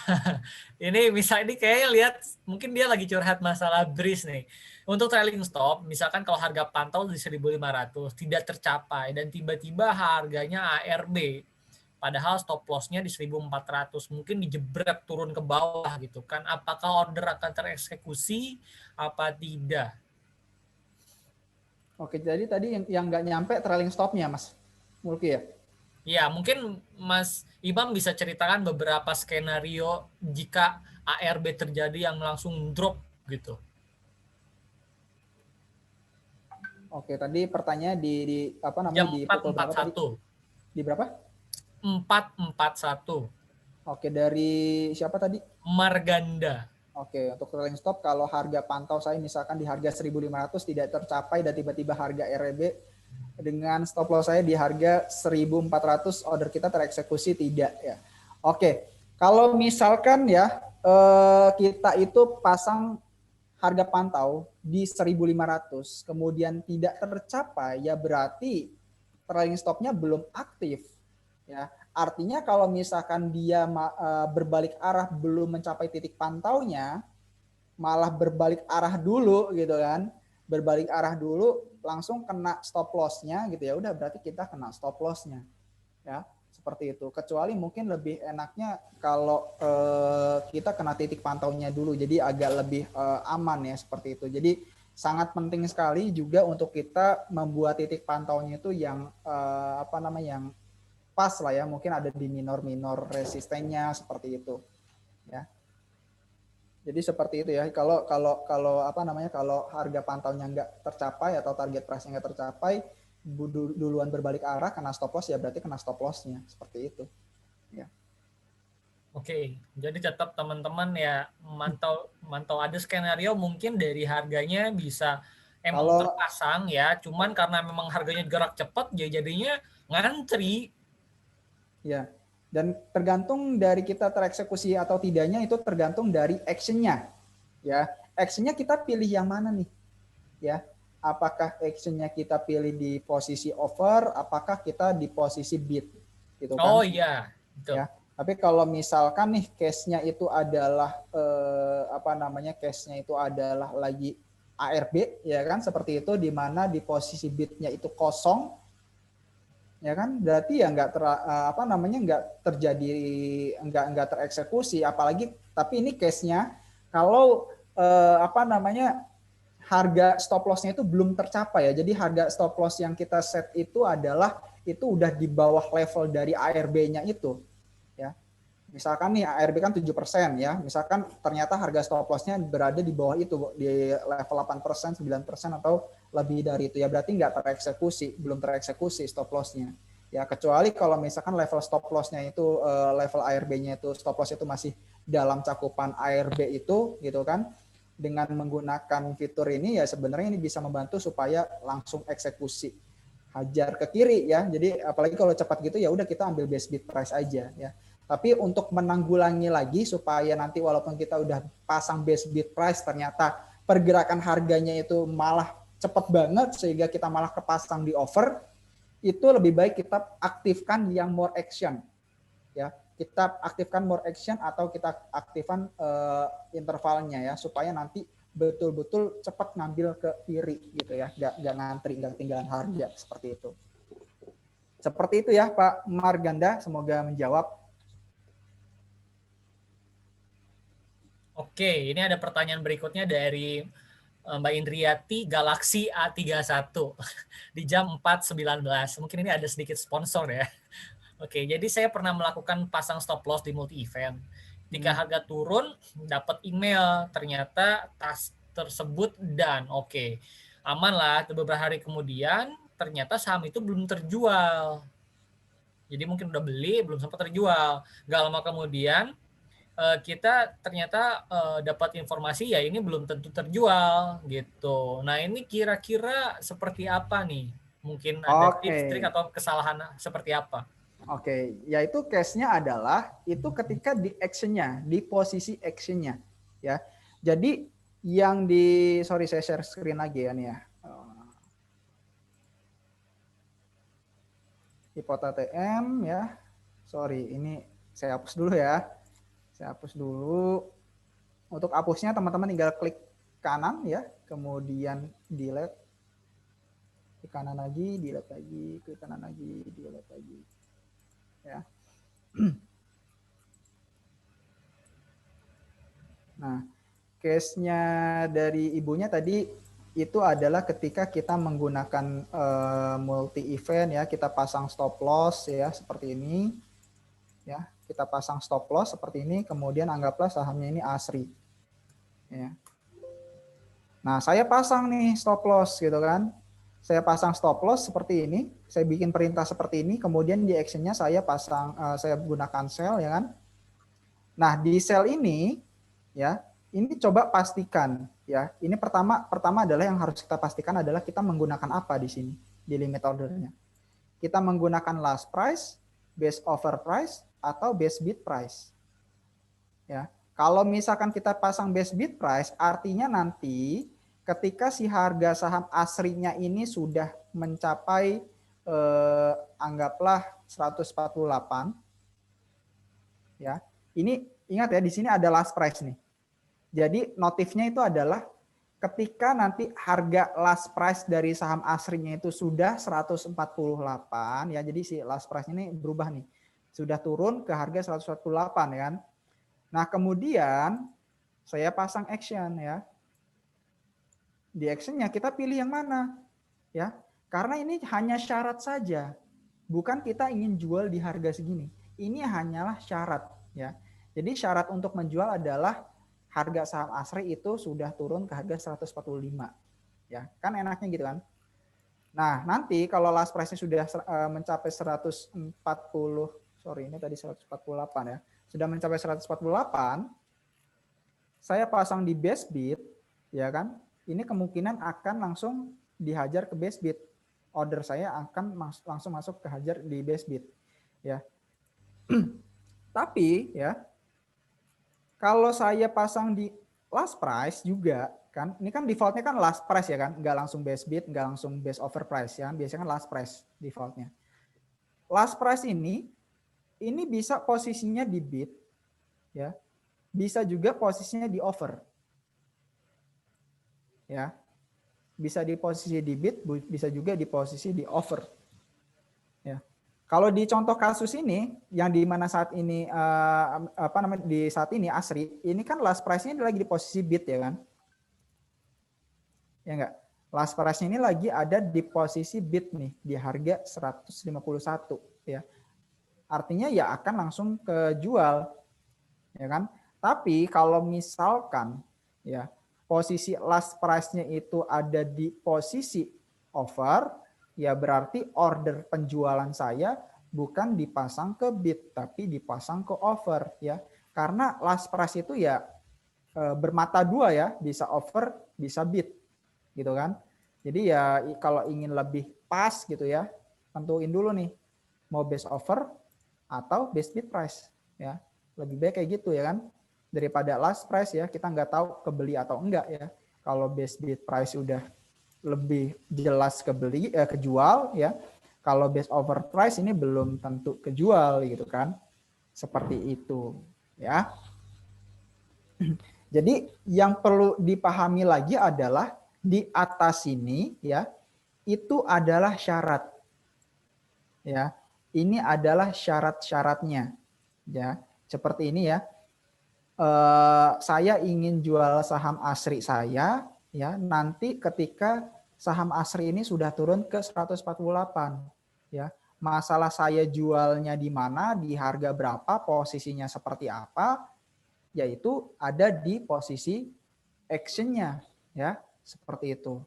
Ini misalnya kayaknya lihat mungkin dia lagi curhat masalah BRIS nih. Untuk trailing stop misalkan kalau harga pantau di 1.500 tidak tercapai dan tiba-tiba harganya ARB. Padahal stop loss-nya di 1.400, mungkin dijebret turun ke bawah gitu kan. Apakah order akan tereksekusi apa tidak? Oke, jadi tadi yang nggak nyampe trailing stop-nya Mas Mulki ya? Ya, mungkin Mas Imam bisa ceritakan beberapa skenario jika ARB terjadi yang langsung drop gitu. Oke, tadi pertanyaan di jam 4.41. Di berapa? 4.41. Oke, dari siapa tadi? Marganda. Oke, untuk trailing stop kalau harga pantau saya misalkan di harga 1.500 tidak tercapai dan tiba-tiba harga RB dengan stop loss saya di harga 1.400, order kita tereksekusi tidak ya. Oke, kalau misalkan ya kita itu pasang harga pantau di 1.500 kemudian tidak tercapai ya berarti trailing stop-nya belum aktif ya. Artinya kalau misalkan dia berbalik arah belum mencapai titik pantaunya, malah berbalik arah dulu gitu kan. berbalik arah dulu langsung kena stop loss-nya gitu ya, udah berarti kita kena stop loss-nya. Ya, seperti itu. Kecuali mungkin lebih enaknya kalau kita kena titik pantaunya dulu, jadi agak lebih aman ya seperti itu. Jadi sangat penting sekali juga untuk kita membuat titik pantaunya itu yang yang pas lah ya, mungkin ada di minor resistennya seperti itu ya. Jadi seperti itu ya. Kalau harga pantaunya nggak tercapai atau target price-nya nggak tercapai, duluan berbalik arah kena stop loss ya berarti kena stop loss-nya seperti itu. Ya. Oke, jadi tetap teman-teman ya mantau ada skenario mungkin dari harganya bisa emang terpasang ya, cuman karena memang harganya gerak cepat ya jadinya ngantri. Ya. Dan tergantung dari kita tereksekusi atau tidaknya itu tergantung dari action-nya. Ya, action-nya kita pilih yang mana nih? Ya, apakah action-nya kita pilih di posisi over, apakah kita di posisi bid, gitu kan? Oh iya, betul. Ya, tapi kalau misalkan nih case-nya itu adalah case-nya itu adalah lagi ARB, ya kan? Seperti itu, di mana di posisi bid-nya itu kosong. Ya kan, berarti ya nggak tereksekusi, apalagi tapi ini case-nya kalau harga stop loss-nya itu belum tercapai ya. Jadi harga stop loss yang kita set itu udah di bawah level dari ARB-nya itu ya. Misalkan nih ARB kan 7% ya. Misalkan ternyata harga stop loss-nya berada di bawah itu, di level 8%, 9% atau lebih dari itu ya, berarti nggak tereksekusi, belum tereksekusi stop loss-nya. Ya, kecuali kalau misalkan level stop loss-nya itu level ARB-nya itu stop loss itu masih dalam cakupan ARB itu gitu kan. Dengan menggunakan fitur ini ya sebenarnya ini bisa membantu supaya langsung eksekusi. Hajar ke kiri ya. Jadi apalagi kalau cepat gitu ya udah kita ambil base bid price aja ya. Tapi untuk menanggulangi lagi supaya nanti walaupun kita udah pasang base bid price ternyata pergerakan harganya itu malah cepat banget sehingga kita malah kepasang di over, itu lebih baik kita aktifkan yang more action. Ya, kita aktifkan more action atau kita aktifkan intervalnya ya supaya nanti betul-betul cepat ngambil ke kiri gitu ya, nggak ngantri, nggak ketinggalan harga seperti itu. Seperti itu ya Pak Marganda, semoga menjawab. Oke, ini ada pertanyaan berikutnya dari Mbak Indriati Galaxy A31 di jam 4.19. Mungkin ini ada sedikit sponsor ya. Oke, jadi saya pernah melakukan pasang stop loss di multi event. Ketika harga turun, dapat email ternyata tas tersebut dan oke. Aman lah, beberapa hari kemudian ternyata saham itu belum terjual. Jadi mungkin udah beli, belum sempat terjual. Gak lama kemudian kita ternyata dapat informasi ya ini belum tentu terjual gitu. Nah ini kira-kira seperti apa nih? Mungkin ada tips, trik atau kesalahan seperti apa? Oke, yaitu case-nya adalah itu ketika di action-nya, di posisi action-nya ya. Jadi yang saya share screen lagi ya nih ya. Ipot ATM ya. Sorry, ini saya hapus dulu ya. Saya hapus dulu. Untuk hapusnya teman-teman tinggal klik kanan ya, kemudian delete. Klik kanan lagi, delete lagi, klik kanan lagi, delete lagi. Ya. Nah, case-nya dari ibunya tadi itu adalah ketika kita menggunakan multi event ya, kita pasang stop loss ya seperti ini. Ya, kita pasang stop loss seperti ini, kemudian anggaplah sahamnya ini ASRI. Ya. Nah, saya pasang nih stop loss gitu kan. Saya pasang stop loss seperti ini, saya bikin perintah seperti ini, kemudian di action-nya saya pasang, saya gunakan sell ya kan. Nah, di sell ini ya, ini coba pastikan ya. Ini pertama adalah yang harus kita pastikan adalah kita menggunakan apa di sini di limit ordernya. Kita menggunakan last price, base offer price, atau base bid price. Ya, kalau misalkan kita pasang base bid price, artinya nanti ketika si harga saham ASRI-nya ini sudah mencapai anggaplah 148, ya. Ini ingat ya di sini ada last price nih. Jadi notifnya itu adalah ketika nanti harga last price dari saham asrinya itu sudah 148 ya. Jadi si last price ini berubah nih. Sudah turun ke harga 148 ya kan. Nah, kemudian saya pasang action ya. Di actionnya kita pilih yang mana? Ya. Karena ini hanya syarat saja. Bukan kita ingin jual di harga segini. Ini hanyalah syarat ya. Jadi syarat untuk menjual adalah harga saham Asri itu sudah turun ke harga 145. Ya, kan enaknya gitu kan. Nah, nanti kalau last price-nya sudah mencapai 140, sorry ini tadi 148 ya. Sudah mencapai 148, saya pasang di base bid, ya kan. Ini kemungkinan akan langsung dihajar ke base bid. Order saya akan langsung masuk ke hajar di base bid, ya. Tapi ya, kalau saya pasang di last price juga kan, ini kan defaultnya kan last price ya kan, nggak langsung base bid, nggak langsung base offer price ya, biasanya kan last price defaultnya. Last price ini bisa posisinya di bid, ya, bisa juga posisinya di offer, ya, bisa di posisi di bid, bisa juga di posisi di offer, ya. Kalau di contoh kasus ini, yang di mana saat ini di saat ini Asri, ini kan last price-nya lagi di posisi bid ya kan? Ya enggak? Last price-nya ini lagi ada di posisi bid nih, di harga 151 ya. Artinya ya akan langsung ke jual. Ya kan? Tapi kalau misalkan ya posisi last price-nya itu ada di posisi offer, ya berarti order penjualan saya bukan dipasang ke bid tapi dipasang ke offer ya. Karena last price itu ya bermata dua ya, bisa offer, bisa bid gitu kan. Jadi ya kalau ingin lebih pas gitu ya, tentuin dulu nih mau base offer atau base bid price ya. Lebih baik kayak gitu ya kan. Daripada last price ya, kita nggak tahu kebeli atau enggak ya. Kalau base bid price udah lebih jelas kejual ya. Kalau base offer price ini belum tentu kejual gitu kan. Seperti itu ya. Jadi yang perlu dipahami lagi adalah di atas ini ya, itu adalah syarat. Ya. Ini adalah syarat-syaratnya. Ya, seperti ini ya. Saya ingin jual saham Asri saya ya, nanti ketika saham Asri ini sudah turun ke 148 ya. Masalah saya jualnya di mana, di harga berapa, posisinya seperti apa, yaitu ada di posisi action-nya ya, seperti itu.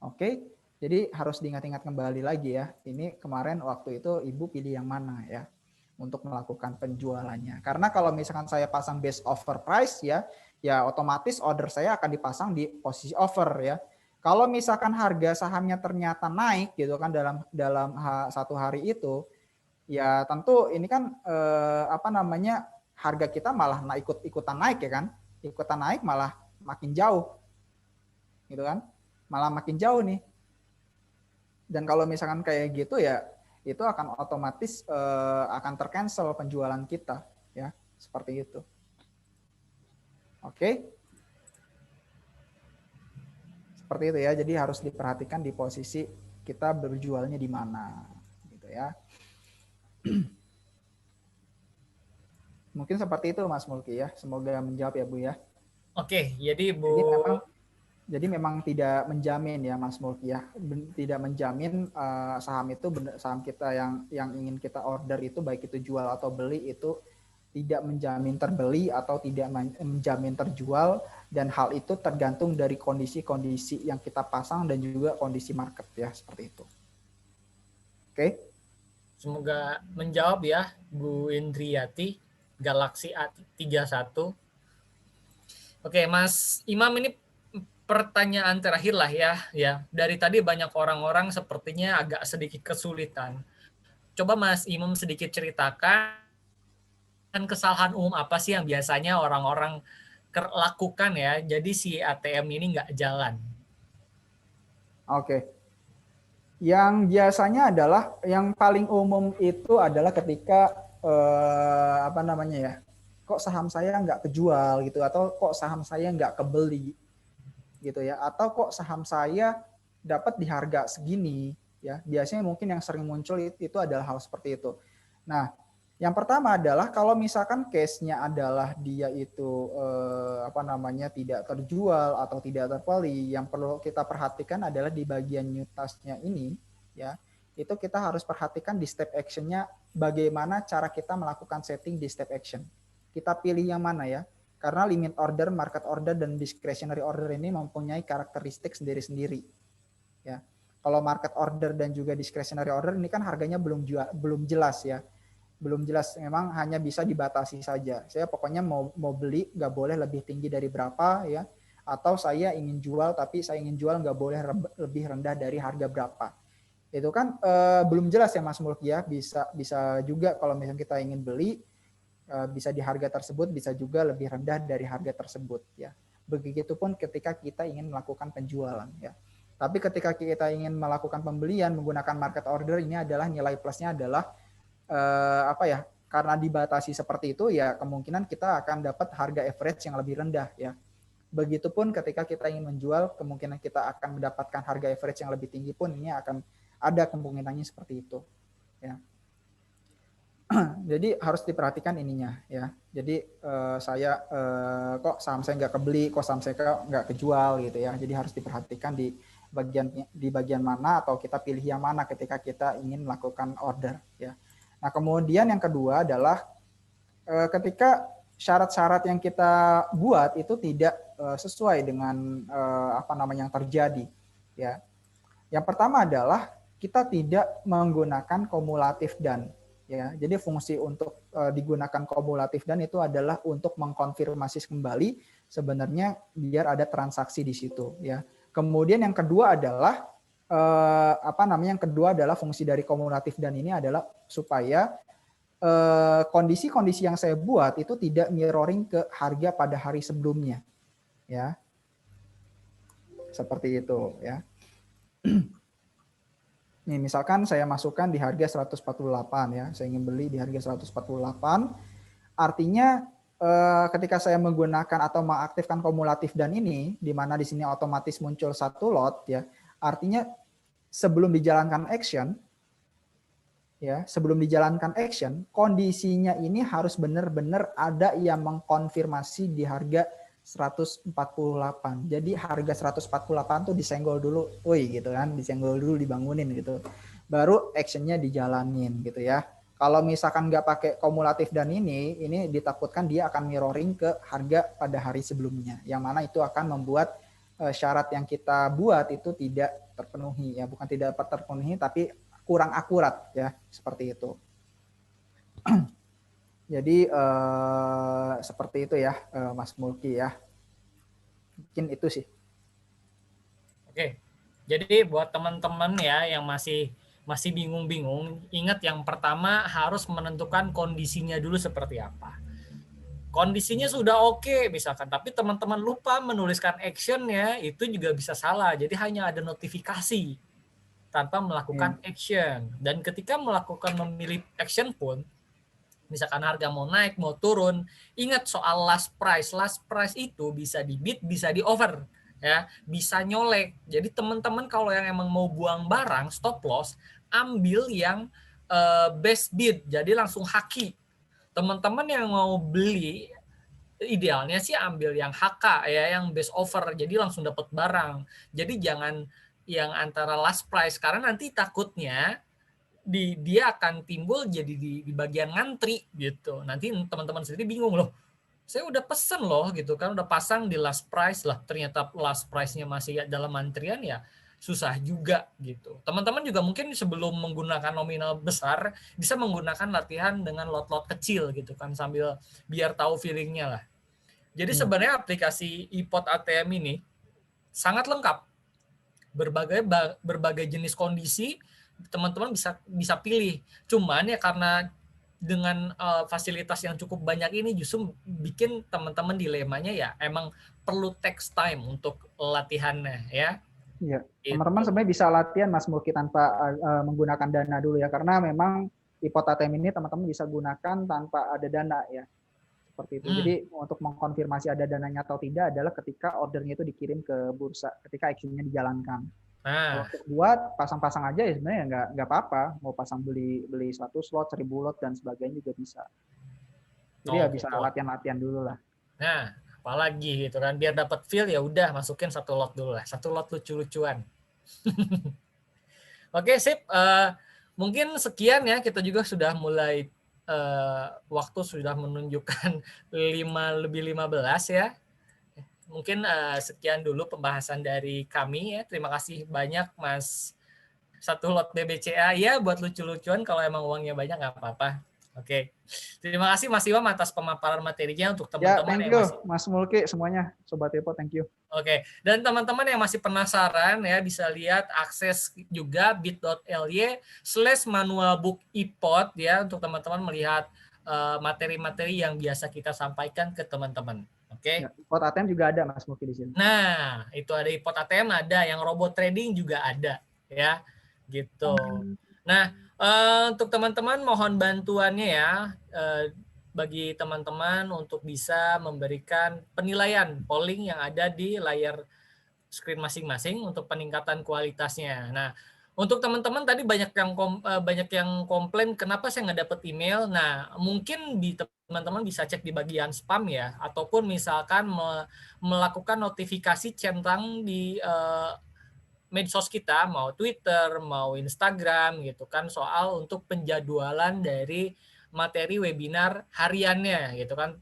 Oke. Jadi harus diingat-ingat kembali lagi ya. Ini kemarin waktu itu Ibu pilih yang mana ya untuk melakukan penjualannya. Karena kalau misalkan saya pasang base offer price ya, ya otomatis order saya akan dipasang di posisi offer ya. Kalau misalkan harga sahamnya ternyata naik gitu kan dalam satu hari itu, ya tentu ini kan harga kita malah ikutan naik ya kan. Ikutan naik malah makin jauh. Gitu kan? Malah makin jauh nih. Dan kalau misalkan kayak gitu ya itu akan otomatis akan tercancel penjualan kita ya, seperti itu. Oke. Seperti itu ya. Jadi harus diperhatikan di posisi kita berjualnya di mana gitu ya. Mungkin seperti itu Mas Mulki ya. Semoga menjawab ya Bu ya. Oke, jadi Bu Jadi memang tidak menjamin ya Mas Mulki ya, tidak menjamin saham kita yang ingin kita order itu baik itu jual atau beli itu tidak menjamin terbeli atau tidak menjamin terjual, dan hal itu tergantung dari kondisi-kondisi yang kita pasang dan juga kondisi market ya, seperti itu. Oke. Semoga menjawab ya Bu Indriati, Galaxy A31. Oke, Mas Imam, ini pertanyaan terakhir lah ya. Dari tadi banyak orang-orang sepertinya agak sedikit kesulitan. Coba Mas Imam sedikit ceritakan kesalahan umum apa sih yang biasanya orang-orang lakukan ya. Jadi si ATM ini nggak jalan. Oke. Yang biasanya adalah yang paling umum itu adalah ketika kok saham saya nggak kejual gitu, atau kok saham saya nggak kebeli. gitu ya, atau kok saham saya dapat di harga segini ya. Biasanya mungkin yang sering muncul itu adalah hal seperti itu. Nah, yang pertama adalah kalau misalkan case-nya adalah dia itu tidak terjual atau tidak terpeli, yang perlu kita perhatikan adalah di bagian new task-nya ini ya. Itu kita harus perhatikan di step action-nya bagaimana cara kita melakukan setting di step action. Kita pilih yang mana ya? Karena limit order, market order, dan discretionary order ini mempunyai karakteristik sendiri-sendiri. Ya, kalau market order dan juga discretionary order ini kan harganya belum jelas ya, belum jelas. Memang hanya bisa dibatasi saja. Saya pokoknya mau beli nggak boleh lebih tinggi dari berapa ya, atau saya ingin jual tapi saya ingin jual nggak boleh lebih rendah dari harga berapa. Itu kan belum jelas ya Mas Mulki ya. Bisa juga kalau misalnya kita ingin beli bisa di harga tersebut, bisa juga lebih rendah dari harga tersebut ya. Begitupun ketika kita ingin melakukan penjualan ya. Tapi ketika kita ingin melakukan pembelian menggunakan market order, ini adalah nilai plusnya adalah karena dibatasi seperti itu ya, kemungkinan kita akan dapat harga average yang lebih rendah ya. Begitupun ketika kita ingin menjual, kemungkinan kita akan mendapatkan harga average yang lebih tinggi pun ini akan ada kemungkinannya seperti itu ya. Jadi harus diperhatikan ininya ya. Jadi kok saham saya nggak kebeli, kok saham saya nggak kejual gitu ya. Jadi harus diperhatikan di bagian mana, atau kita pilih yang mana ketika kita ingin melakukan order ya. Nah, kemudian yang kedua adalah ketika syarat-syarat yang kita buat itu tidak sesuai dengan yang terjadi ya. Yang pertama adalah kita tidak menggunakan kumulatif dan ya. Jadi fungsi untuk digunakan kumulatif dan itu adalah untuk mengkonfirmasi kembali sebenarnya biar ada transaksi di situ ya. Kemudian yang kedua adalah fungsi dari kumulatif dan ini adalah supaya kondisi-kondisi yang saya buat itu tidak mirroring ke harga pada hari sebelumnya ya. Seperti itu ya. Nih, misalkan saya masukkan di harga 148 ya, saya ingin beli di harga 148, artinya ketika saya menggunakan atau mengaktifkan kumulatif dan ini, di mana di sini otomatis muncul satu lot ya, artinya sebelum dijalankan action, kondisinya ini harus benar-benar ada yang mengkonfirmasi di harga 148. Jadi harga 148 tuh disenggol dulu, gitu kan, disenggol dulu, dibangunin gitu. Baru actionnya dijalanin gitu ya. Kalau misalkan nggak pakai kumulatif dan ini ditakutkan dia akan mirroring ke harga pada hari sebelumnya. Yang mana itu akan membuat syarat yang kita buat itu tidak terpenuhi ya, bukan tidak terpenuhi tapi kurang akurat ya, seperti itu. Jadi seperti itu ya Mas Mulki ya. Mungkin itu sih. Oke. Jadi buat teman-teman ya yang masih bingung-bingung, ingat yang pertama harus menentukan kondisinya dulu seperti apa. Kondisinya sudah oke misalkan, tapi teman-teman lupa menuliskan actionnya, itu juga bisa salah. Jadi hanya ada notifikasi tanpa melakukan action. Dan ketika memilih action pun, misalkan harga mau naik, mau turun, ingat soal last price. Last price itu bisa di beat, bisa di over, ya, bisa nyolek. Jadi teman-teman kalau yang emang mau buang barang, stop loss, ambil yang best bid, jadi langsung haki. Teman-teman yang mau beli, idealnya sih ambil yang HK ya, yang best offer, jadi langsung dapat barang. Jadi jangan yang antara last price, karena nanti takutnya dia akan timbul jadi di bagian ngantri gitu. Nanti teman-teman sendiri bingung, loh saya udah pesen loh gitu kan, udah pasang di last price lah, ternyata last price-nya masih dalam antrian, ya susah juga gitu. Teman-teman juga mungkin sebelum menggunakan nominal besar bisa menggunakan latihan dengan lot-lot kecil gitu kan, sambil biar tahu feelingnya lah. Jadi sebenarnya aplikasi iPod ATM ini sangat lengkap, berbagai jenis kondisi teman-teman bisa pilih. Cuman ya karena dengan fasilitas yang cukup banyak ini justru bikin teman-teman dilemanya ya emang perlu text time untuk latihannya ya. Iya, teman-teman sebenarnya bisa latihan Mas Mulki tanpa menggunakan dana dulu ya, karena memang iPod ATM ini teman-teman bisa gunakan tanpa ada dana ya. seperti itu. Jadi untuk mengkonfirmasi ada dananya atau tidak adalah ketika ordernya itu dikirim ke bursa, ketika actionnya dijalankan. Kalau untuk buat pasang-pasang aja ya sebenarnya nggak apa-apa, mau pasang beli 100 lot, 1000 lot dan sebagainya juga bisa. Jadi ya bisa latihan-latihan dulu lah. Nah, apalagi gitu kan, biar dapat feel ya udah masukin 1 lot dulu lah, 1 lot lucu-lucuan. Oke, sip. Mungkin sekian ya, kita juga sudah mulai waktu sudah menunjukkan 5:15 ya. Mungkin sekian dulu pembahasan dari kami ya. Terima kasih banyak Mas 1 lot BBCA ya, buat lucu-lucuan. Kalau emang uangnya banyak nggak apa-apa. Oke. Terima kasih Mas Iwam atas pemaparan materinya untuk teman-teman yang masih... Mas Mulki semuanya, Sobat Ipot, thank you. Oke, dan teman-teman yang masih penasaran ya bisa lihat akses juga bit.ly/manualbookipot ya untuk teman-teman melihat materi-materi yang biasa kita sampaikan ke teman-teman. Oke. Ya, ipot ATM juga ada Mas Mulki di sini. Nah, itu ada ipot ATM, ada yang robot trading juga ada ya. Gitu. Nah, untuk teman-teman mohon bantuannya ya bagi teman-teman untuk bisa memberikan penilaian polling yang ada di layar screen masing-masing untuk peningkatan kualitasnya. Nah, untuk teman-teman tadi banyak yang komplain kenapa saya nggak dapat email. Nah, mungkin teman-teman bisa cek di bagian spam ya, ataupun misalkan melakukan notifikasi centang di medsos kita, mau Twitter, mau Instagram gitu kan, soal untuk penjadwalan dari materi webinar hariannya gitu kan.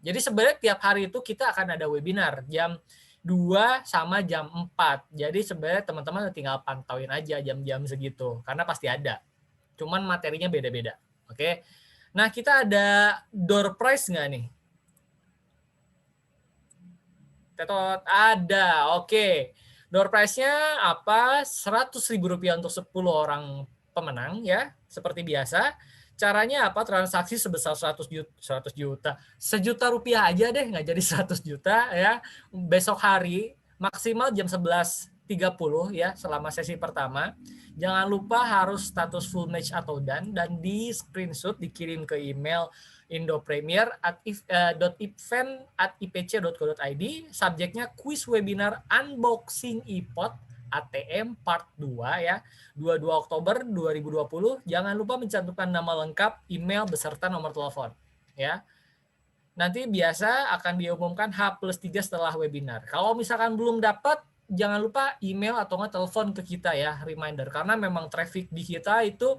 Jadi sebenarnya tiap hari itu kita akan ada webinar jam 2 sama jam 4. Jadi sebenarnya teman-teman tinggal pantauin aja jam-jam segitu karena pasti ada. Cuman materinya beda-beda. Oke. Nah, kita ada door prize nggak nih? Tetot ada. Oke. Door prize-nya apa? Rp100.000 untuk 10 orang pemenang ya, seperti biasa. Caranya apa? Transaksi sebesar 100 juta. Rp1 juta aja deh, nggak jadi 100 juta ya. Besok hari maksimal jam 11.30 ya selama sesi pertama. Jangan lupa harus status full match atau done dan di screenshot dikirim ke email indopremier.event@ipc.co.id. Subjeknya quiz webinar unboxing ipot ATM part 2 ya, 22 Oktober 2020. Jangan lupa mencantumkan nama lengkap, email, beserta nomor telepon. Ya. Nanti biasa akan diumumkan H+3 setelah webinar. Kalau misalkan belum dapat, jangan lupa email atau nggak telepon ke kita ya, reminder. Karena memang traffic di kita itu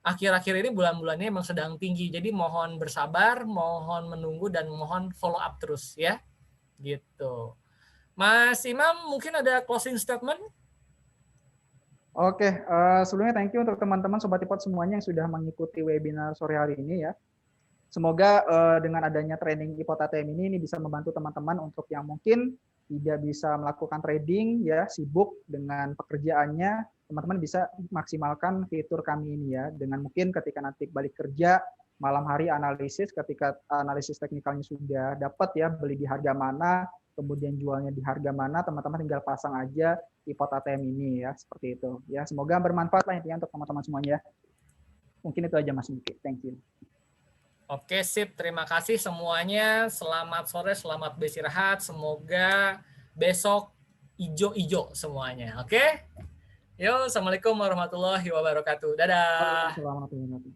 akhir-akhir ini bulan-bulannya memang sedang tinggi. Jadi mohon bersabar, mohon menunggu, dan mohon follow up terus ya. Gitu. Mas Imam, mungkin ada closing statement? Oke, sebelumnya thank you untuk teman-teman Sobat Ipot semuanya yang sudah mengikuti webinar sore hari ini ya. Semoga dengan adanya training Ipot ATM ini bisa membantu teman-teman untuk yang mungkin tidak bisa melakukan trading ya, sibuk dengan pekerjaannya, teman-teman bisa maksimalkan fitur kami ini ya, dengan mungkin ketika nanti balik kerja malam hari analisis, ketika analisis teknikalnya sudah dapat ya, beli di harga mana, kemudian jualnya di harga mana, teman-teman tinggal pasang aja Ipot ATM ini ya, seperti itu ya. Semoga bermanfaat lah intinya untuk teman-teman semuanya. Mungkin itu aja Mas Muki. Thank you. Oke, sip. Terima kasih semuanya. Selamat sore, selamat beristirahat. Semoga besok ijo-ijo semuanya. Oke? Yo, Assalamualaikum warahmatullahi wabarakatuh. Dadah. Assalamualaikum warahmatullahi wabarakatuh.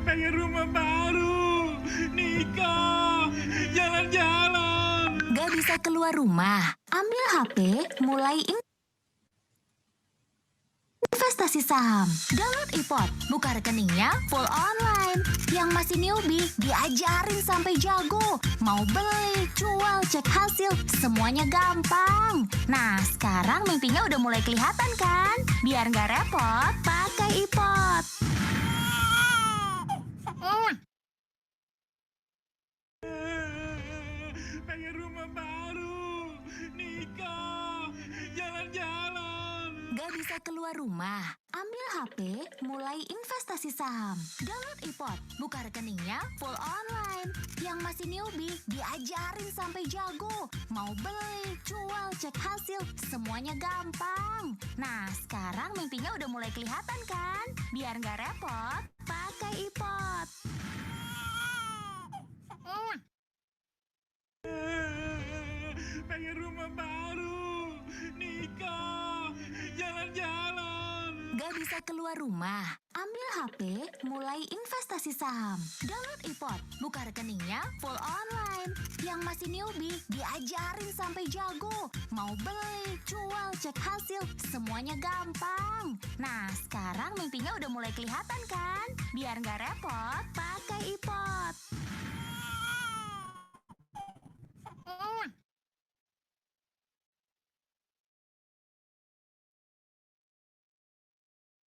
Pengen rumah baru, nikah, jalan-jalan. Gak bisa keluar rumah? Ambil HP, mulai investasi saham. Download ipot, buka rekeningnya full online. Yang masih newbie, diajarin sampai jago. Mau beli, jual, cek hasil, semuanya gampang. Nah, sekarang mimpinya udah mulai kelihatan kan? Biar nggak repot, pakai ipot. Pengen rumah baru, nikah, jalan-jalan. Gak bisa keluar keluar rumah? Ambil HP, mulai investasi saham. Download iPod, buka rekeningnya full online. Yang masih newbie, diajarin sampai jago. Mau beli, jual, cek hasil, semuanya gampang. Nah, sekarang mimpinya udah mulai kelihatan kan? Biar nggak repot, pakai iPod. Pengen rumah baru, nikah, jalan-jalan. Gak bisa keluar rumah? Ambil HP, mulai investasi saham. Download iPod, buka rekeningnya full online. Yang masih newbie, diajarin sampai jago. Mau beli, jual, cek hasil, semuanya gampang. Nah, sekarang mimpinya udah mulai kelihatan kan? Biar nggak repot, pakai